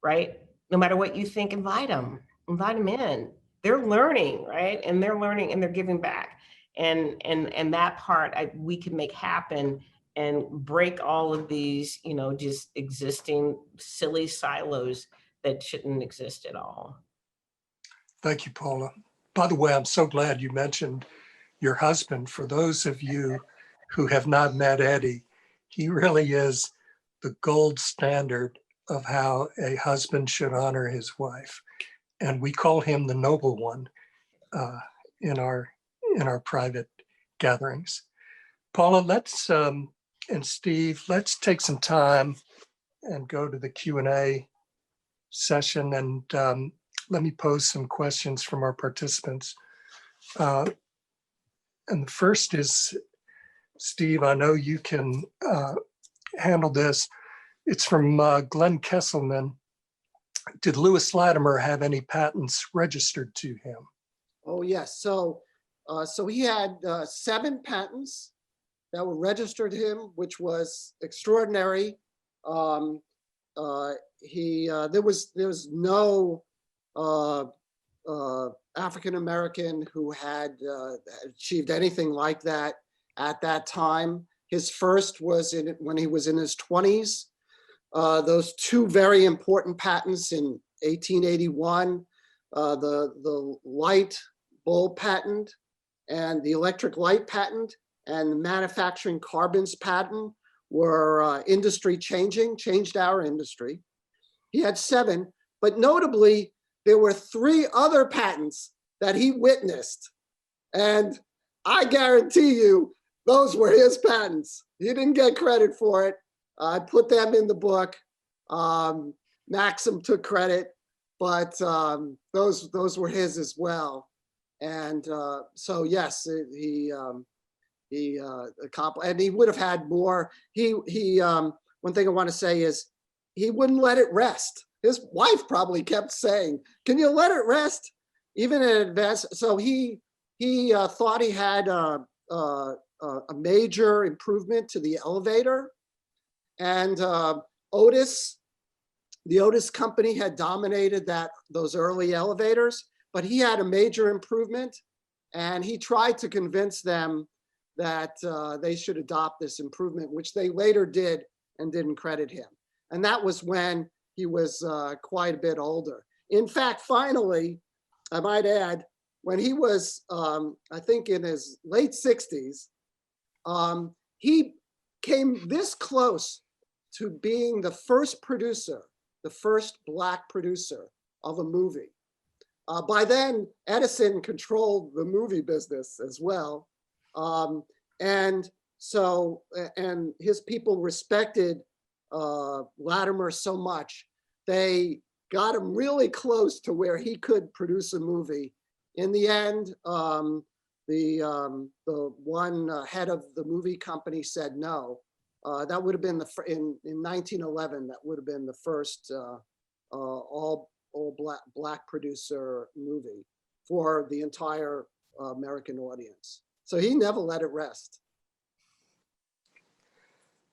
right? No matter what you think, invite them in. They're learning, right? And they're learning and they're giving back. And that part we can make happen and break all of these, just existing silly silos that shouldn't exist at all. Thank you, Paula. By the way, I'm so glad you mentioned your husband. For those of you who have not met Eddie, he really is the gold standard of how a husband should honor his wife. And we call him the noble one in our private gatherings. Paula, and Steve, let's take some time and go to the Q&A session, and let me pose some questions from our participants. And the first is, Steve, I know you can handle this. It's from Glenn Kesselman. Did Lewis Latimer have any patents registered to him? Oh, yes. So he had 7 patents that were registered to him, which was extraordinary. There was no African-American who had achieved anything like that at that time. His first was when he was in his 20s. Those 2 very important patents in 1881, the light bulb patent and the electric light patent and the manufacturing carbons patent were industry changed our industry. He had 7, but notably, there were 3 other patents that he witnessed. And I guarantee you, those were his patents. He didn't get credit for it. I put them in the book. Maxim took credit, but those were his as well. And so yes, he accomplished, and he would have had more. One thing I want to say is he wouldn't let it rest. His wife probably kept saying, "Can you let it rest?" Even in advance. So he thought he had a major improvement to the elevator, and the Otis company had dominated those early elevators, but he had a major improvement, and he tried to convince them that they should adopt this improvement, which they later did and didn't credit him. And that was when he was quite a bit older. In fact, finally, I might add, when he was, I think in his late 60s, he came this close to being the first Black producer of a movie. By then, Edison controlled the movie business as well. And his people respected Latimer so much, they got him really close to where he could produce a movie. In the end, the one head of the movie company said no. That would have been in 1911. That would have been the first all black producer movie for the entire American audience. So he never let it rest.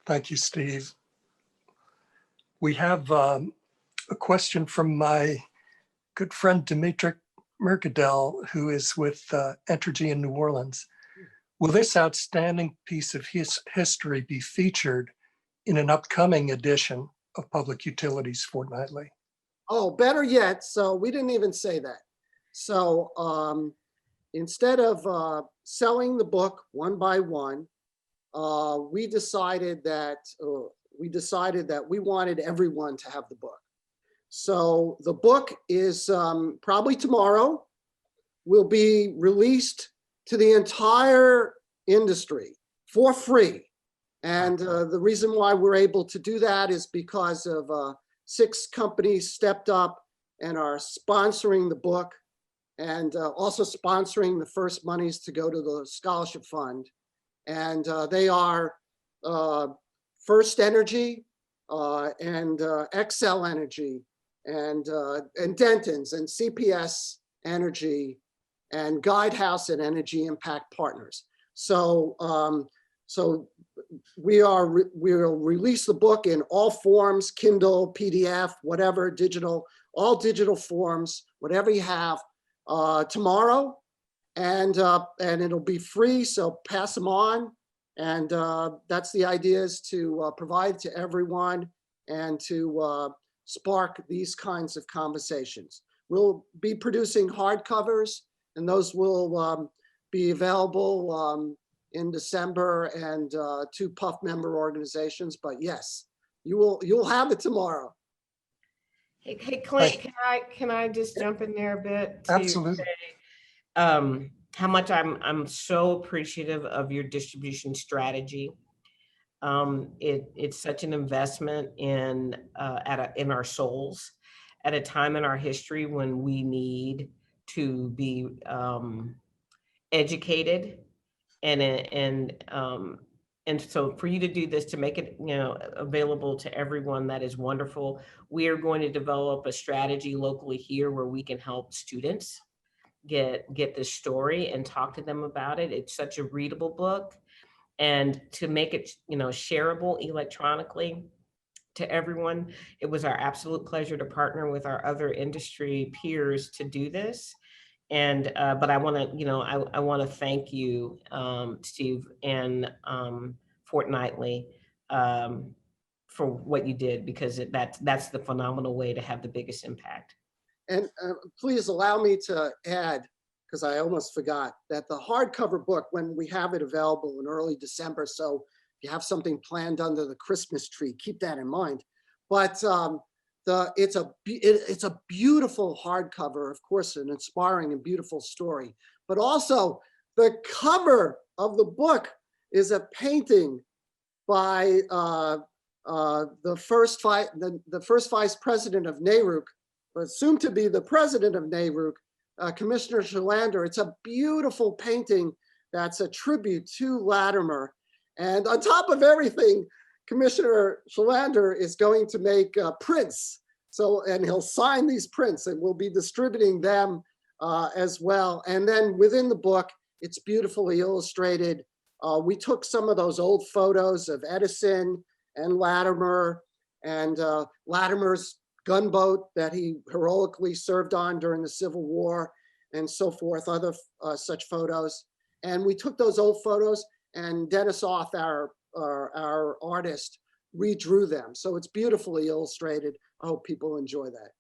Thank you, Steve. We have a question from my good friend Dimitri Mercadel, who is with Entergy in New Orleans. Will this outstanding piece of history be featured in an upcoming edition of Public Utilities Fortnightly? Oh, better yet. So we didn't even say that. So instead of selling the book one by one, we decided that we wanted everyone to have the book. So the book is probably tomorrow will be released to the entire industry for free. And the reason why we're able to do that is because of 6 companies stepped up and are sponsoring the book and also sponsoring the first monies to go to the scholarship fund. And they are First Energy and Excel Energy and Dentons and CPS Energy and Guidehouse and Energy Impact Partners. So we'll release the book in all forms, Kindle, PDF, whatever, digital, all digital forms, whatever you have, tomorrow, and it'll be free. So pass them on, and that's the idea, is to provide to everyone and to spark these kinds of conversations. We'll be producing hardcovers, and those will be available in December, and 2 PUF member organizations. But yes, you'll have it tomorrow. Hey Clint, can I just jump in there a bit? Absolutely. Say, how much I'm so appreciative of your distribution strategy. It's such an investment in our souls at a time in our history when we need to be educated, and so for you to do this, to make it available to everyone, that is wonderful. We are going to develop a strategy locally here where we can help students get this story and talk to them about it. It's such a readable book, and to make it shareable electronically to everyone. It was our absolute pleasure to partner with our other industry peers to do this. And but I want to I want to thank you, Steve, and Fortnightly, for what you did, because that's the phenomenal way to have the biggest impact. And please allow me to add, because I almost forgot, that the hardcover book, when we have it available in early December, so if you have something planned under the Christmas tree, keep that in mind. But it's a beautiful hardcover, of course, an inspiring and beautiful story. But also the cover of the book is a painting by the first vice president of NARUC, but soon to be the president of NARUC, Commissioner Shalander. It's a beautiful painting that's a tribute to Latimer. And on top of everything, Commissioner Shalander is going to make prints. And he'll sign these prints, and we'll be distributing them as well. And then within the book, it's beautifully illustrated. We took some of those old photos of Edison and Latimer, and Latimer's gunboat that he heroically served on during the Civil War, and so forth, other such photos. And we took those old photos, and Dennis Oth, our artist, redrew them. So it's beautifully illustrated. I hope people enjoy that.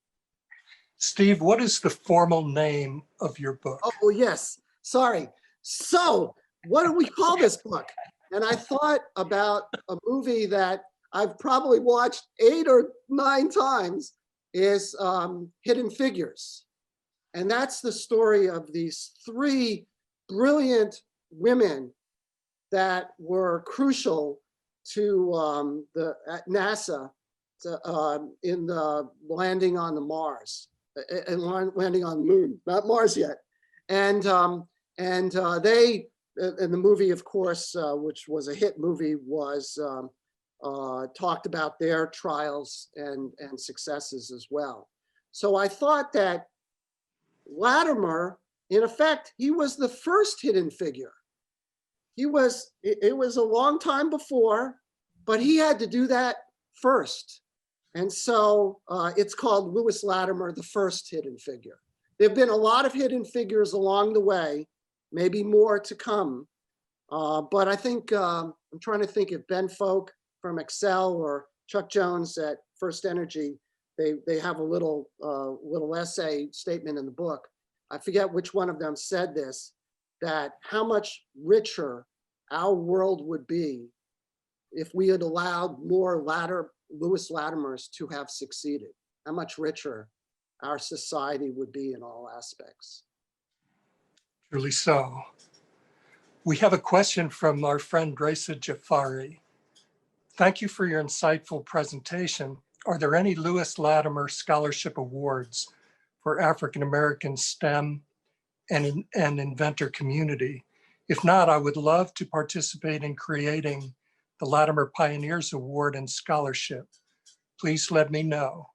Steve, what is the formal name of your book? Oh, yes. Sorry. So what do we call this book? And I thought about a movie that I've probably watched 8 or 9 times, is Hidden Figures. And that's the story of these 3 brilliant women that were crucial to at NASA in the landing on the Mars, and landing on the moon, not Mars yet. And they, in the movie, of course, which was a hit movie, was talked about their trials and successes as well. So I thought that Latimer, in effect, he was the first hidden figure. It was a long time before, but he had to do that first. And so it's called Lewis Latimer, the first hidden figure. There've been a lot of hidden figures along the way, maybe more to come. But I think, I'm trying to think if Ben Folk from Excel or Chuck Jones at First Energy, they have a little essay statement in the book. I forget which one of them said this, that how much richer our world would be if we had allowed more Lewis Latimers to have succeeded. How much richer our society would be in all aspects. Truly so. We have a question from our friend Grace Jafari. Thank you for your insightful presentation. Are there any Lewis Latimer Scholarship Awards for African-American STEM and inventor community? If not, I would love to participate in creating the Latimer Pioneers Award and Scholarship. Please let me know.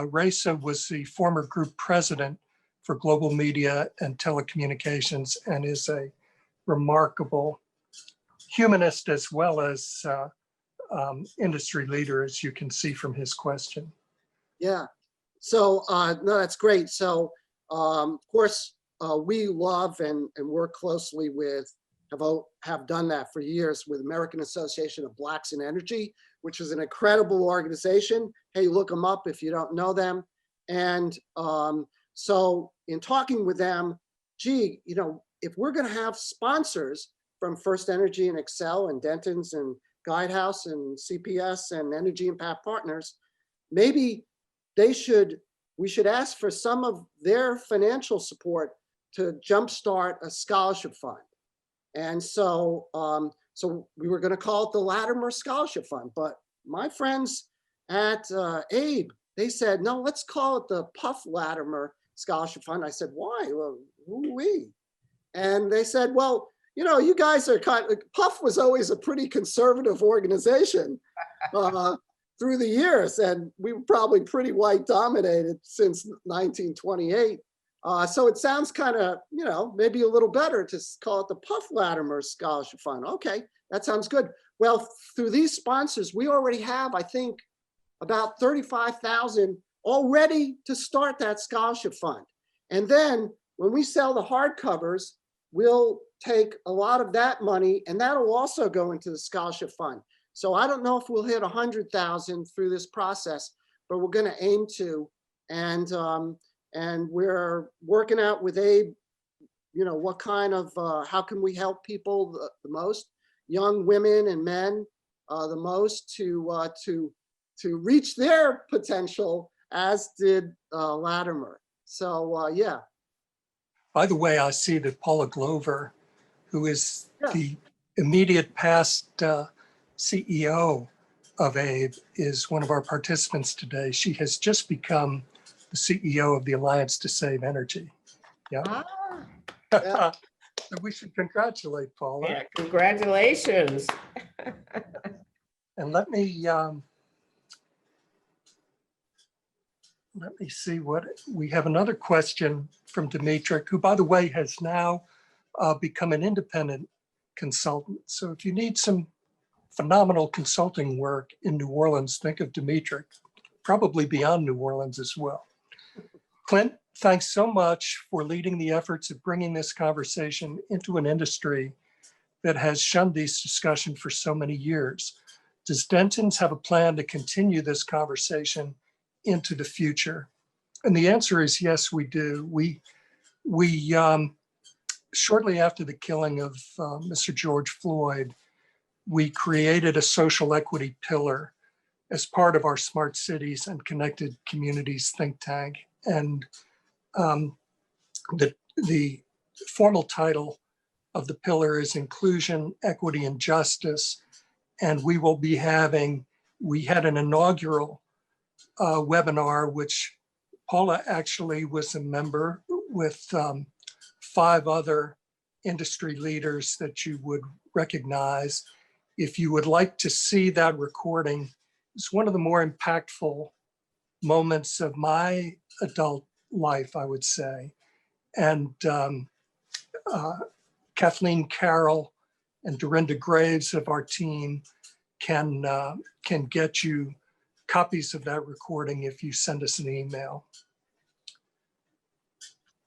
Raisa was the former group president for global media and telecommunications and is a remarkable humanist as well as industry leader, as you can see from his question. Yeah, so no, that's great. So of course, we love and work closely with, have done that for years with American Association of Blacks in Energy, which is an incredible organization. Hey, look them up if you don't know them. And so in talking with them, gee, you know, if we're gonna have sponsors from First Energy and Excel and Dentons and Guidehouse and CPS and Energy Impact Partners, maybe we should ask for some of their financial support to jumpstart a scholarship fund. And so, so we were going to call it the Latimer Scholarship Fund, but my friends at ABE, they said, no, let's call it the Puff Latimer Scholarship Fund. I said, why? Well, who are we? And they said, well, you know, you guys are Puff was always a pretty conservative organization through the years, and we were probably pretty white dominated since 1928. So it sounds kind of, you know, maybe a little better to call it the Puff Latimer Scholarship Fund. Okay, that sounds good. Well, through these sponsors, we already have, I think, about 35,000 already to start that scholarship fund. And then when we sell the hardcovers, we'll take a lot of that money and that'll also go into the scholarship fund. So I don't know if we'll hit 100,000 through this process, but we're going to aim to. And we're working out with Abe, you know, what kind of, how can we help people the most, young women and men the most to reach their potential, as did Latimer. So yeah. By the way, I see that Paula Glover, who is the immediate past CEO of ABE, is one of our participants today. She has just become the CEO of the Alliance to Save Energy. Yeah. Ah. So we should congratulate Paula. Yeah, congratulations. And let me see what, we have another question from Dimitrik, who by the way has now become an independent consultant. So if you need some phenomenal consulting work in New Orleans, think of Dimitrik, probably beyond New Orleans as well. Clint, thanks so much for leading the efforts of bringing this conversation into an industry that has shunned these discussions for so many years. Does Dentons have a plan to continue this conversation into the future? And the answer is yes, we do. We shortly after the killing of Mr. George Floyd, we created a social equity pillar as part of our Smart Cities and Connected Communities think tank. And the formal title of the pillar is Inclusion, Equity, and Justice. And we will be having we had an inaugural webinar, which Paula actually was a member with 5 other industry leaders that you would recognize. If you would like to see that recording, it's one of the more impactful moments of my adult life, I would say. And Kathleen Carroll and Dorinda Graves of our team can get you copies of that recording if you send us an email.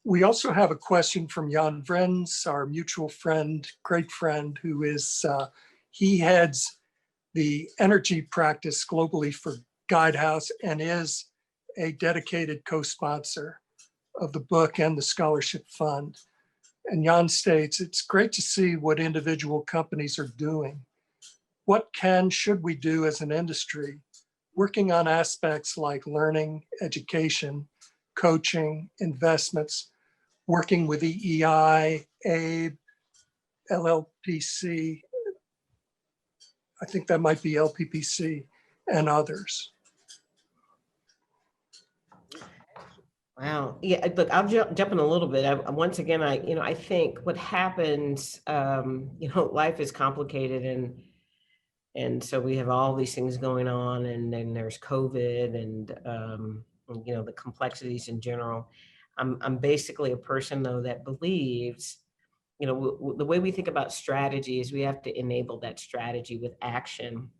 We also have a question from Jan Vrens, our mutual friend, great friend, who is, he heads the energy practice globally for Guidehouse and is a dedicated co-sponsor of the book and the scholarship fund. And Jan states, it's great to see what individual companies are doing. What should we do as an industry, working on aspects like learning, education, coaching, investments, working with EEI, ABE, LLPC, I think that might be LPPC, and others. Wow. Yeah, look, I'll jump in a little bit. Once again, I think what happens, life is complicated, and so we have all these things going on, and then there's COVID and, the complexities in general. I'm basically a person, though, that believes, the way we think about strategy is we have to enable that strategy with action.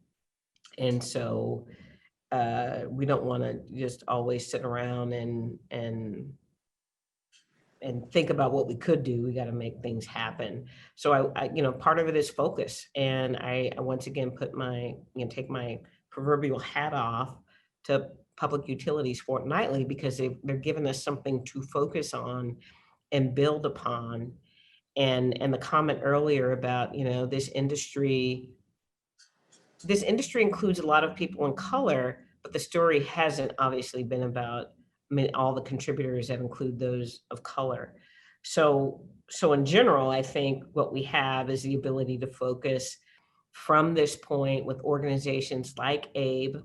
And so we don't want to just always sit around and think about what we could do. We got to make things happen. So I part of it is focus. And I once again take my proverbial hat off to Public Utilities Fortnightly, because they're giving us something to focus on and build upon. And the comment earlier about, this industry includes a lot of people in color, but the story hasn't obviously been about, all the contributors that include those of color. So in general, I think what we have is the ability to focus from this point with organizations like ABE,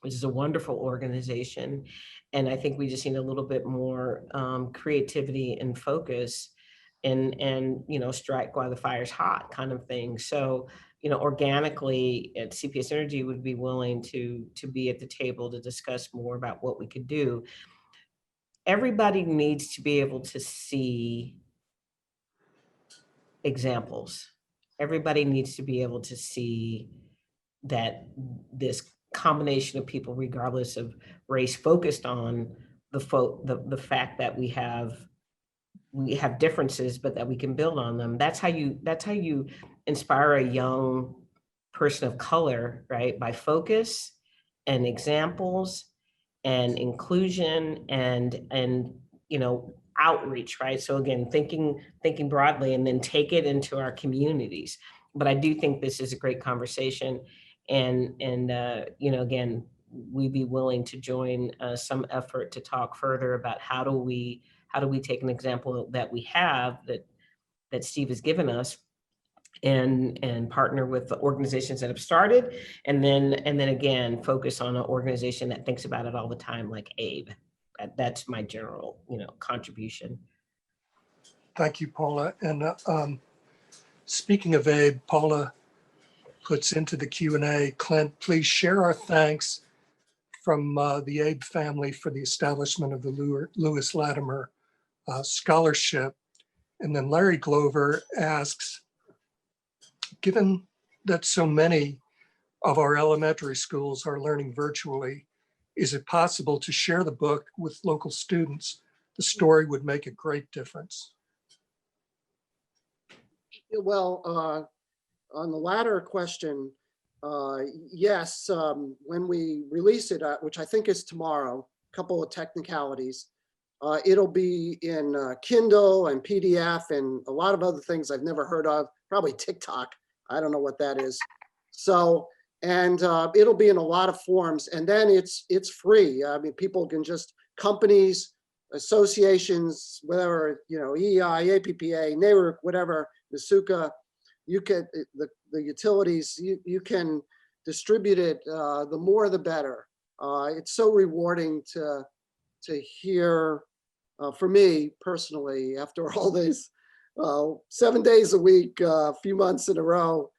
which is a wonderful organization. And I think we just need a little bit more creativity and focus and strike while the fire's hot kind of thing. So, organically at CPS Energy would be willing to be at the table to discuss more about what we could do. Everybody needs to be able to see examples. Everybody needs to be able to see that this combination of people, regardless of race, focused on the fact that we have differences, but that we can build on them. That's how you inspire a young person of color, right? By focus and examples and inclusion and outreach, right? So again, thinking broadly, and then take it into our communities. But I do think this is a great conversation, and again, we'd be willing to join some effort to talk further about how do we take an example that we have that Steve has given us and partner with the organizations that have started, and then again focus on an organization that thinks about it all the time, like ABE. That's my general contribution. Thank you, Paula. And speaking of ABE, Paula puts into the Q&A, Clint, please share our thanks from the ABE family for the establishment of the Lewis Latimer scholarship. And then Larry Glover asks, given that so many of our elementary schools are learning virtually, is it possible to share the book with local students? The story would make a great difference. Well, on the latter question, yes, when we release it, which I think is tomorrow, a couple of technicalities, it'll be in Kindle and PDF and a lot of other things I've never heard of, probably TikTok. I don't know what that is. So, and it'll be in a lot of forms, and then it's free. I mean, people can just, companies, associations, whatever, EI, APPA, NARUC, whatever, NSUCA, you can, the utilities, you can distribute it, the more the better. It's so rewarding to hear, for me personally, after all these 7 days a week, a few months in a row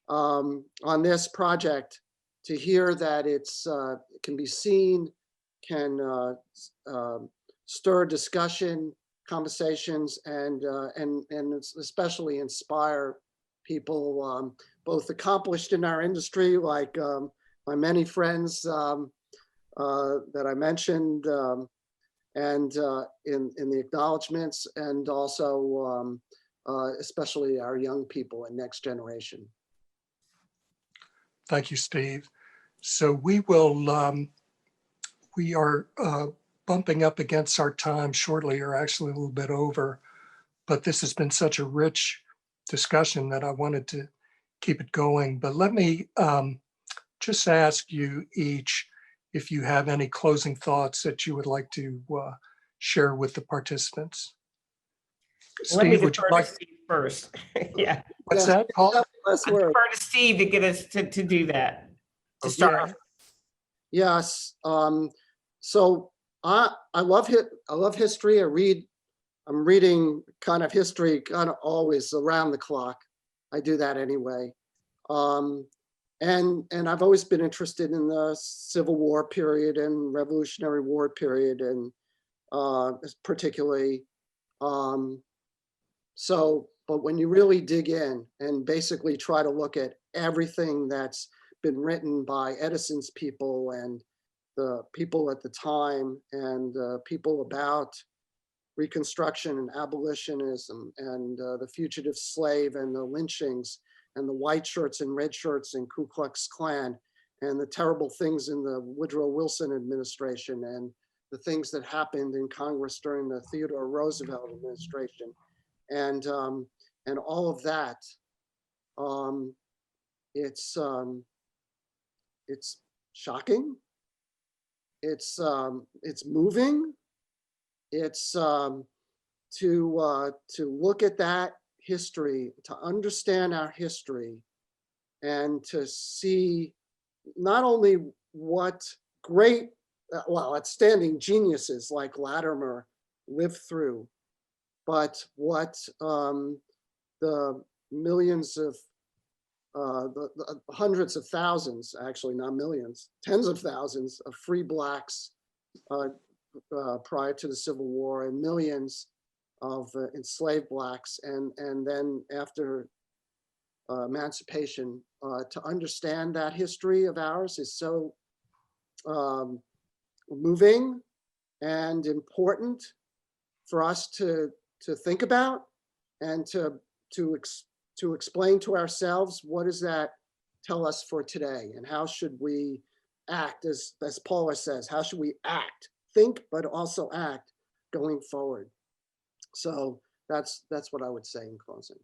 on this project, to hear that it can be seen, can stir discussion, conversations, and especially inspire people, both accomplished in our industry, like my many friends that I mentioned, and in the acknowledgements, and also especially our young people and next generation. Thank you, Steve. So we will, we are bumping up against our time shortly, or actually a little bit over, but this has been such a rich discussion that I wanted to keep it going. But let me just ask you each if you have any closing thoughts that you would like to share with the participants. Let me Steve, would you defer to like, Steve first. Yeah, what's Yes, that, Paul? last I word. defer to Steve to get us to do that, to Oh, start yeah. off. Yes. So I love history. I'm reading kind of history kind of always around the clock. I do that anyway. And I've always been interested in the Civil War period and Revolutionary War period, and particularly. But when you really dig in and basically try to look at everything that's been written by Edison's people and the people at the time, and people about Reconstruction and abolitionism, and the fugitive slave and the lynchings and the white shirts and red shirts and Ku Klux Klan, and the terrible things in the Woodrow Wilson administration, and the things that happened in Congress during the Theodore Roosevelt administration, and all of that. It's shocking. It's moving. It's to look at that history, to understand our history, and to see not only what great, outstanding geniuses like Latimer lived through, but what the millions of, the hundreds of thousands, actually not millions, tens of thousands of free Blacks prior to the Civil War, and millions of enslaved Blacks, and then after emancipation, to understand that history of ours is so moving and important for us to think about, and to explain to ourselves, what does that tell us for today, and how should we act, as Paula says, how should we act, think, but also act going forward. So that's what I would say in closing.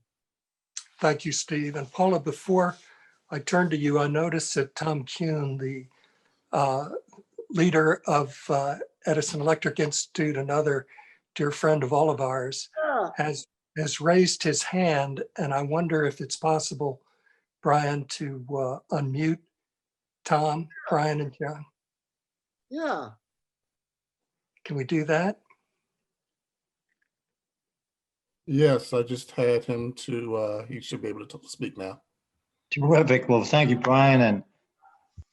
Thank you, Steve. And Paula, before I turn to you, I noticed that Tom Kuhn, the leader of Edison Electric Institute, another dear friend of all of ours, Yeah. has raised his hand, and I wonder if it's possible, Brian, to unmute Tom, Brian, and John. Yeah. Can we do that? Yes, I just had him to, he should be able to speak now. Terrific. Well, thank you, Brian. And,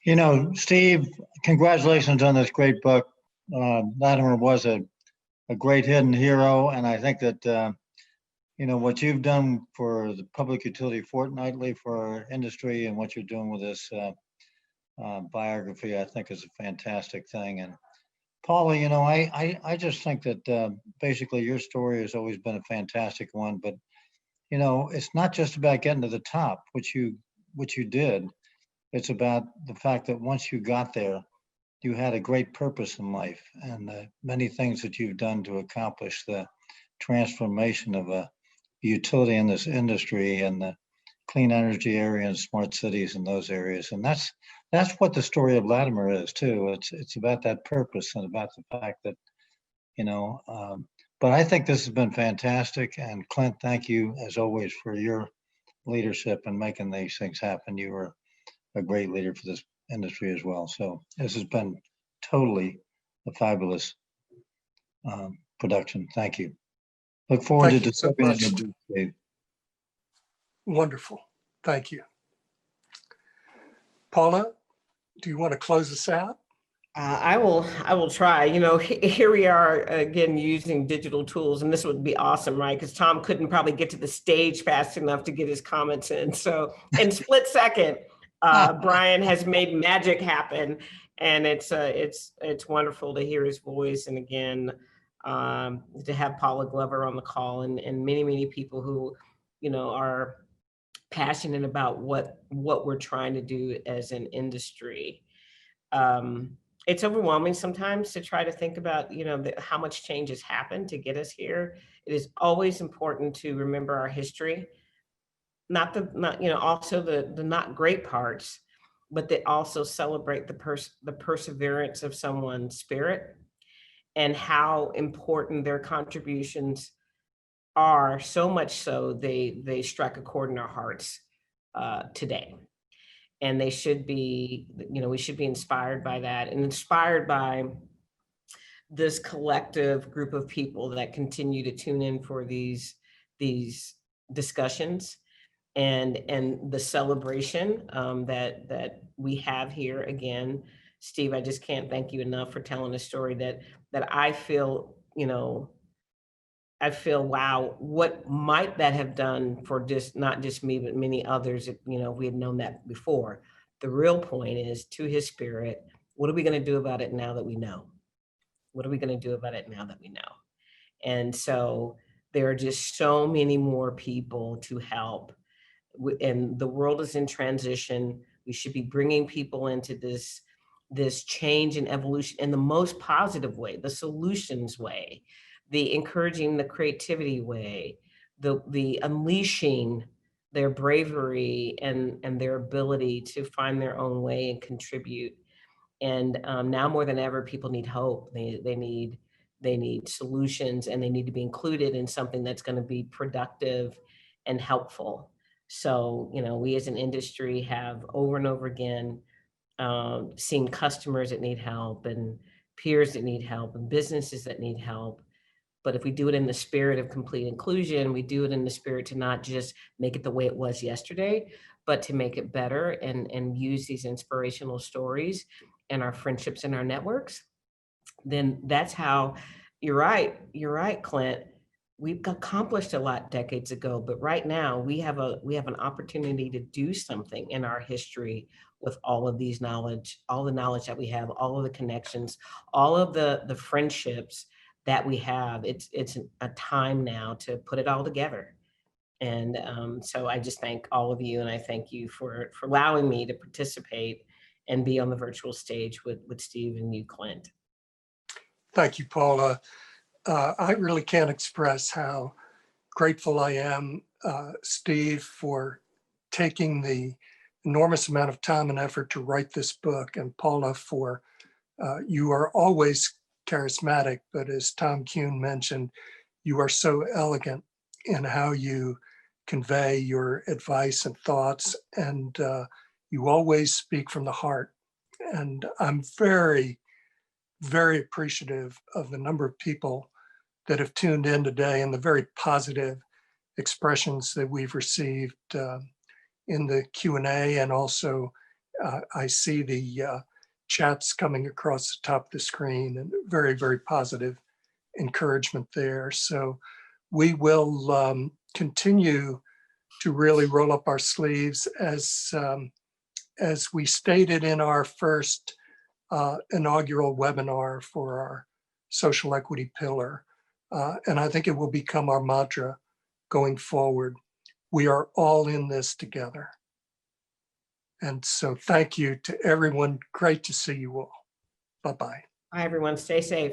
you know, Steve, congratulations on this great book. Latimer was a great hidden hero. And I think that, you know, what you've done for the Public Utility Fortnightly for our industry, and what you're doing with this biography, I think is a fantastic thing. And Paula, you know, I just think that basically your story has always been a fantastic one, but you know, it's not just about getting to the top, which you did. It's about the fact that once you got there, you had a great purpose in life, and many things that you've done to accomplish the transformation of a utility in this industry, and the clean energy area and smart cities in those areas. And that's what the story of Latimer is too. It's about that purpose, and about the fact that, you know, but I think this has been fantastic. And Clint, thank you as always for your leadership in making these things happen. You were a great leader for this industry as well. So this has been totally a fabulous production. Thank you. Look forward Thank to you so discovering much. your book, Dave. Wonderful. Thank you. Paula, do you want to close us out? I will try. You know, here we are again using digital tools, and this would be awesome, right? Because Tom couldn't probably get to the stage fast enough to get his comments in. So in split second, Brian has made magic happen, and it's wonderful to hear his voice, and again, to have Paula Glover on the call, and many people who, you know, are passionate about what we're trying to do as an industry. It's overwhelming sometimes to try to think about, you know, how much change has happened to get us here. It is always important to remember our history, not you know, also the not great parts, but they also celebrate the perseverance of someone's spirit and how important their contributions are, so much so they strike a chord in our hearts today. And they should be, you know, we should be inspired by that, and inspired by this collective group of people that continue to tune in for these discussions and the celebration that we have here. Again, Steve, I just can't thank you enough for telling a story that I feel, you know, wow, what might that have done for just not just me, but many others, if, you know, we had known that before. The real point is, to his spirit, what are we going to do about it now that we know? What are we going to do about it now that we know? And so there are just so many more people to help. And the world is in transition. We should be bringing people into this change and evolution in the most positive way, the solutions way, the encouraging the creativity way, the unleashing their bravery and their ability to find their own way and contribute. And now more than ever, people need hope. They need solutions, and they need to be included in something that's going to be productive and helpful. So, you know, we as an industry have over and over again seen customers that need help, and peers that need help, and businesses that need help. But if we do it in the spirit of complete inclusion, we do it in the spirit to not just make it the way it was yesterday, but to make it better, and use these inspirational stories and our friendships and our networks, then that's how, you're right, Clint. We've accomplished a lot decades ago, but right now we have an opportunity to do something in our history with all of these knowledge, all the knowledge that we have, all of the connections, all of the friendships that we have. It's a time now to put it all together. And so I just thank all of you, and I thank you for allowing me to participate and be on the virtual stage with Steve and you, Clint. Thank you, Paula. I really can't express how grateful I am, Steve, for taking the enormous amount of time and effort to write this book, and Paula for, you are always charismatic, but as Tom Kuhn mentioned, you are so elegant in how you convey your advice and thoughts, and you always speak from the heart. And I'm very, very appreciative of the number of people that have tuned in today and the very positive expressions that we've received in the Q&A, and also I see the chats coming across the top of the screen, and very, very positive encouragement there. So we will continue to really roll up our sleeves as we stated in our first inaugural webinar for our social equity pillar. And I think it will become our mantra going forward. We are all in this together. And so thank you to everyone. Great to see you all. Bye-bye. Bye, everyone. Stay safe.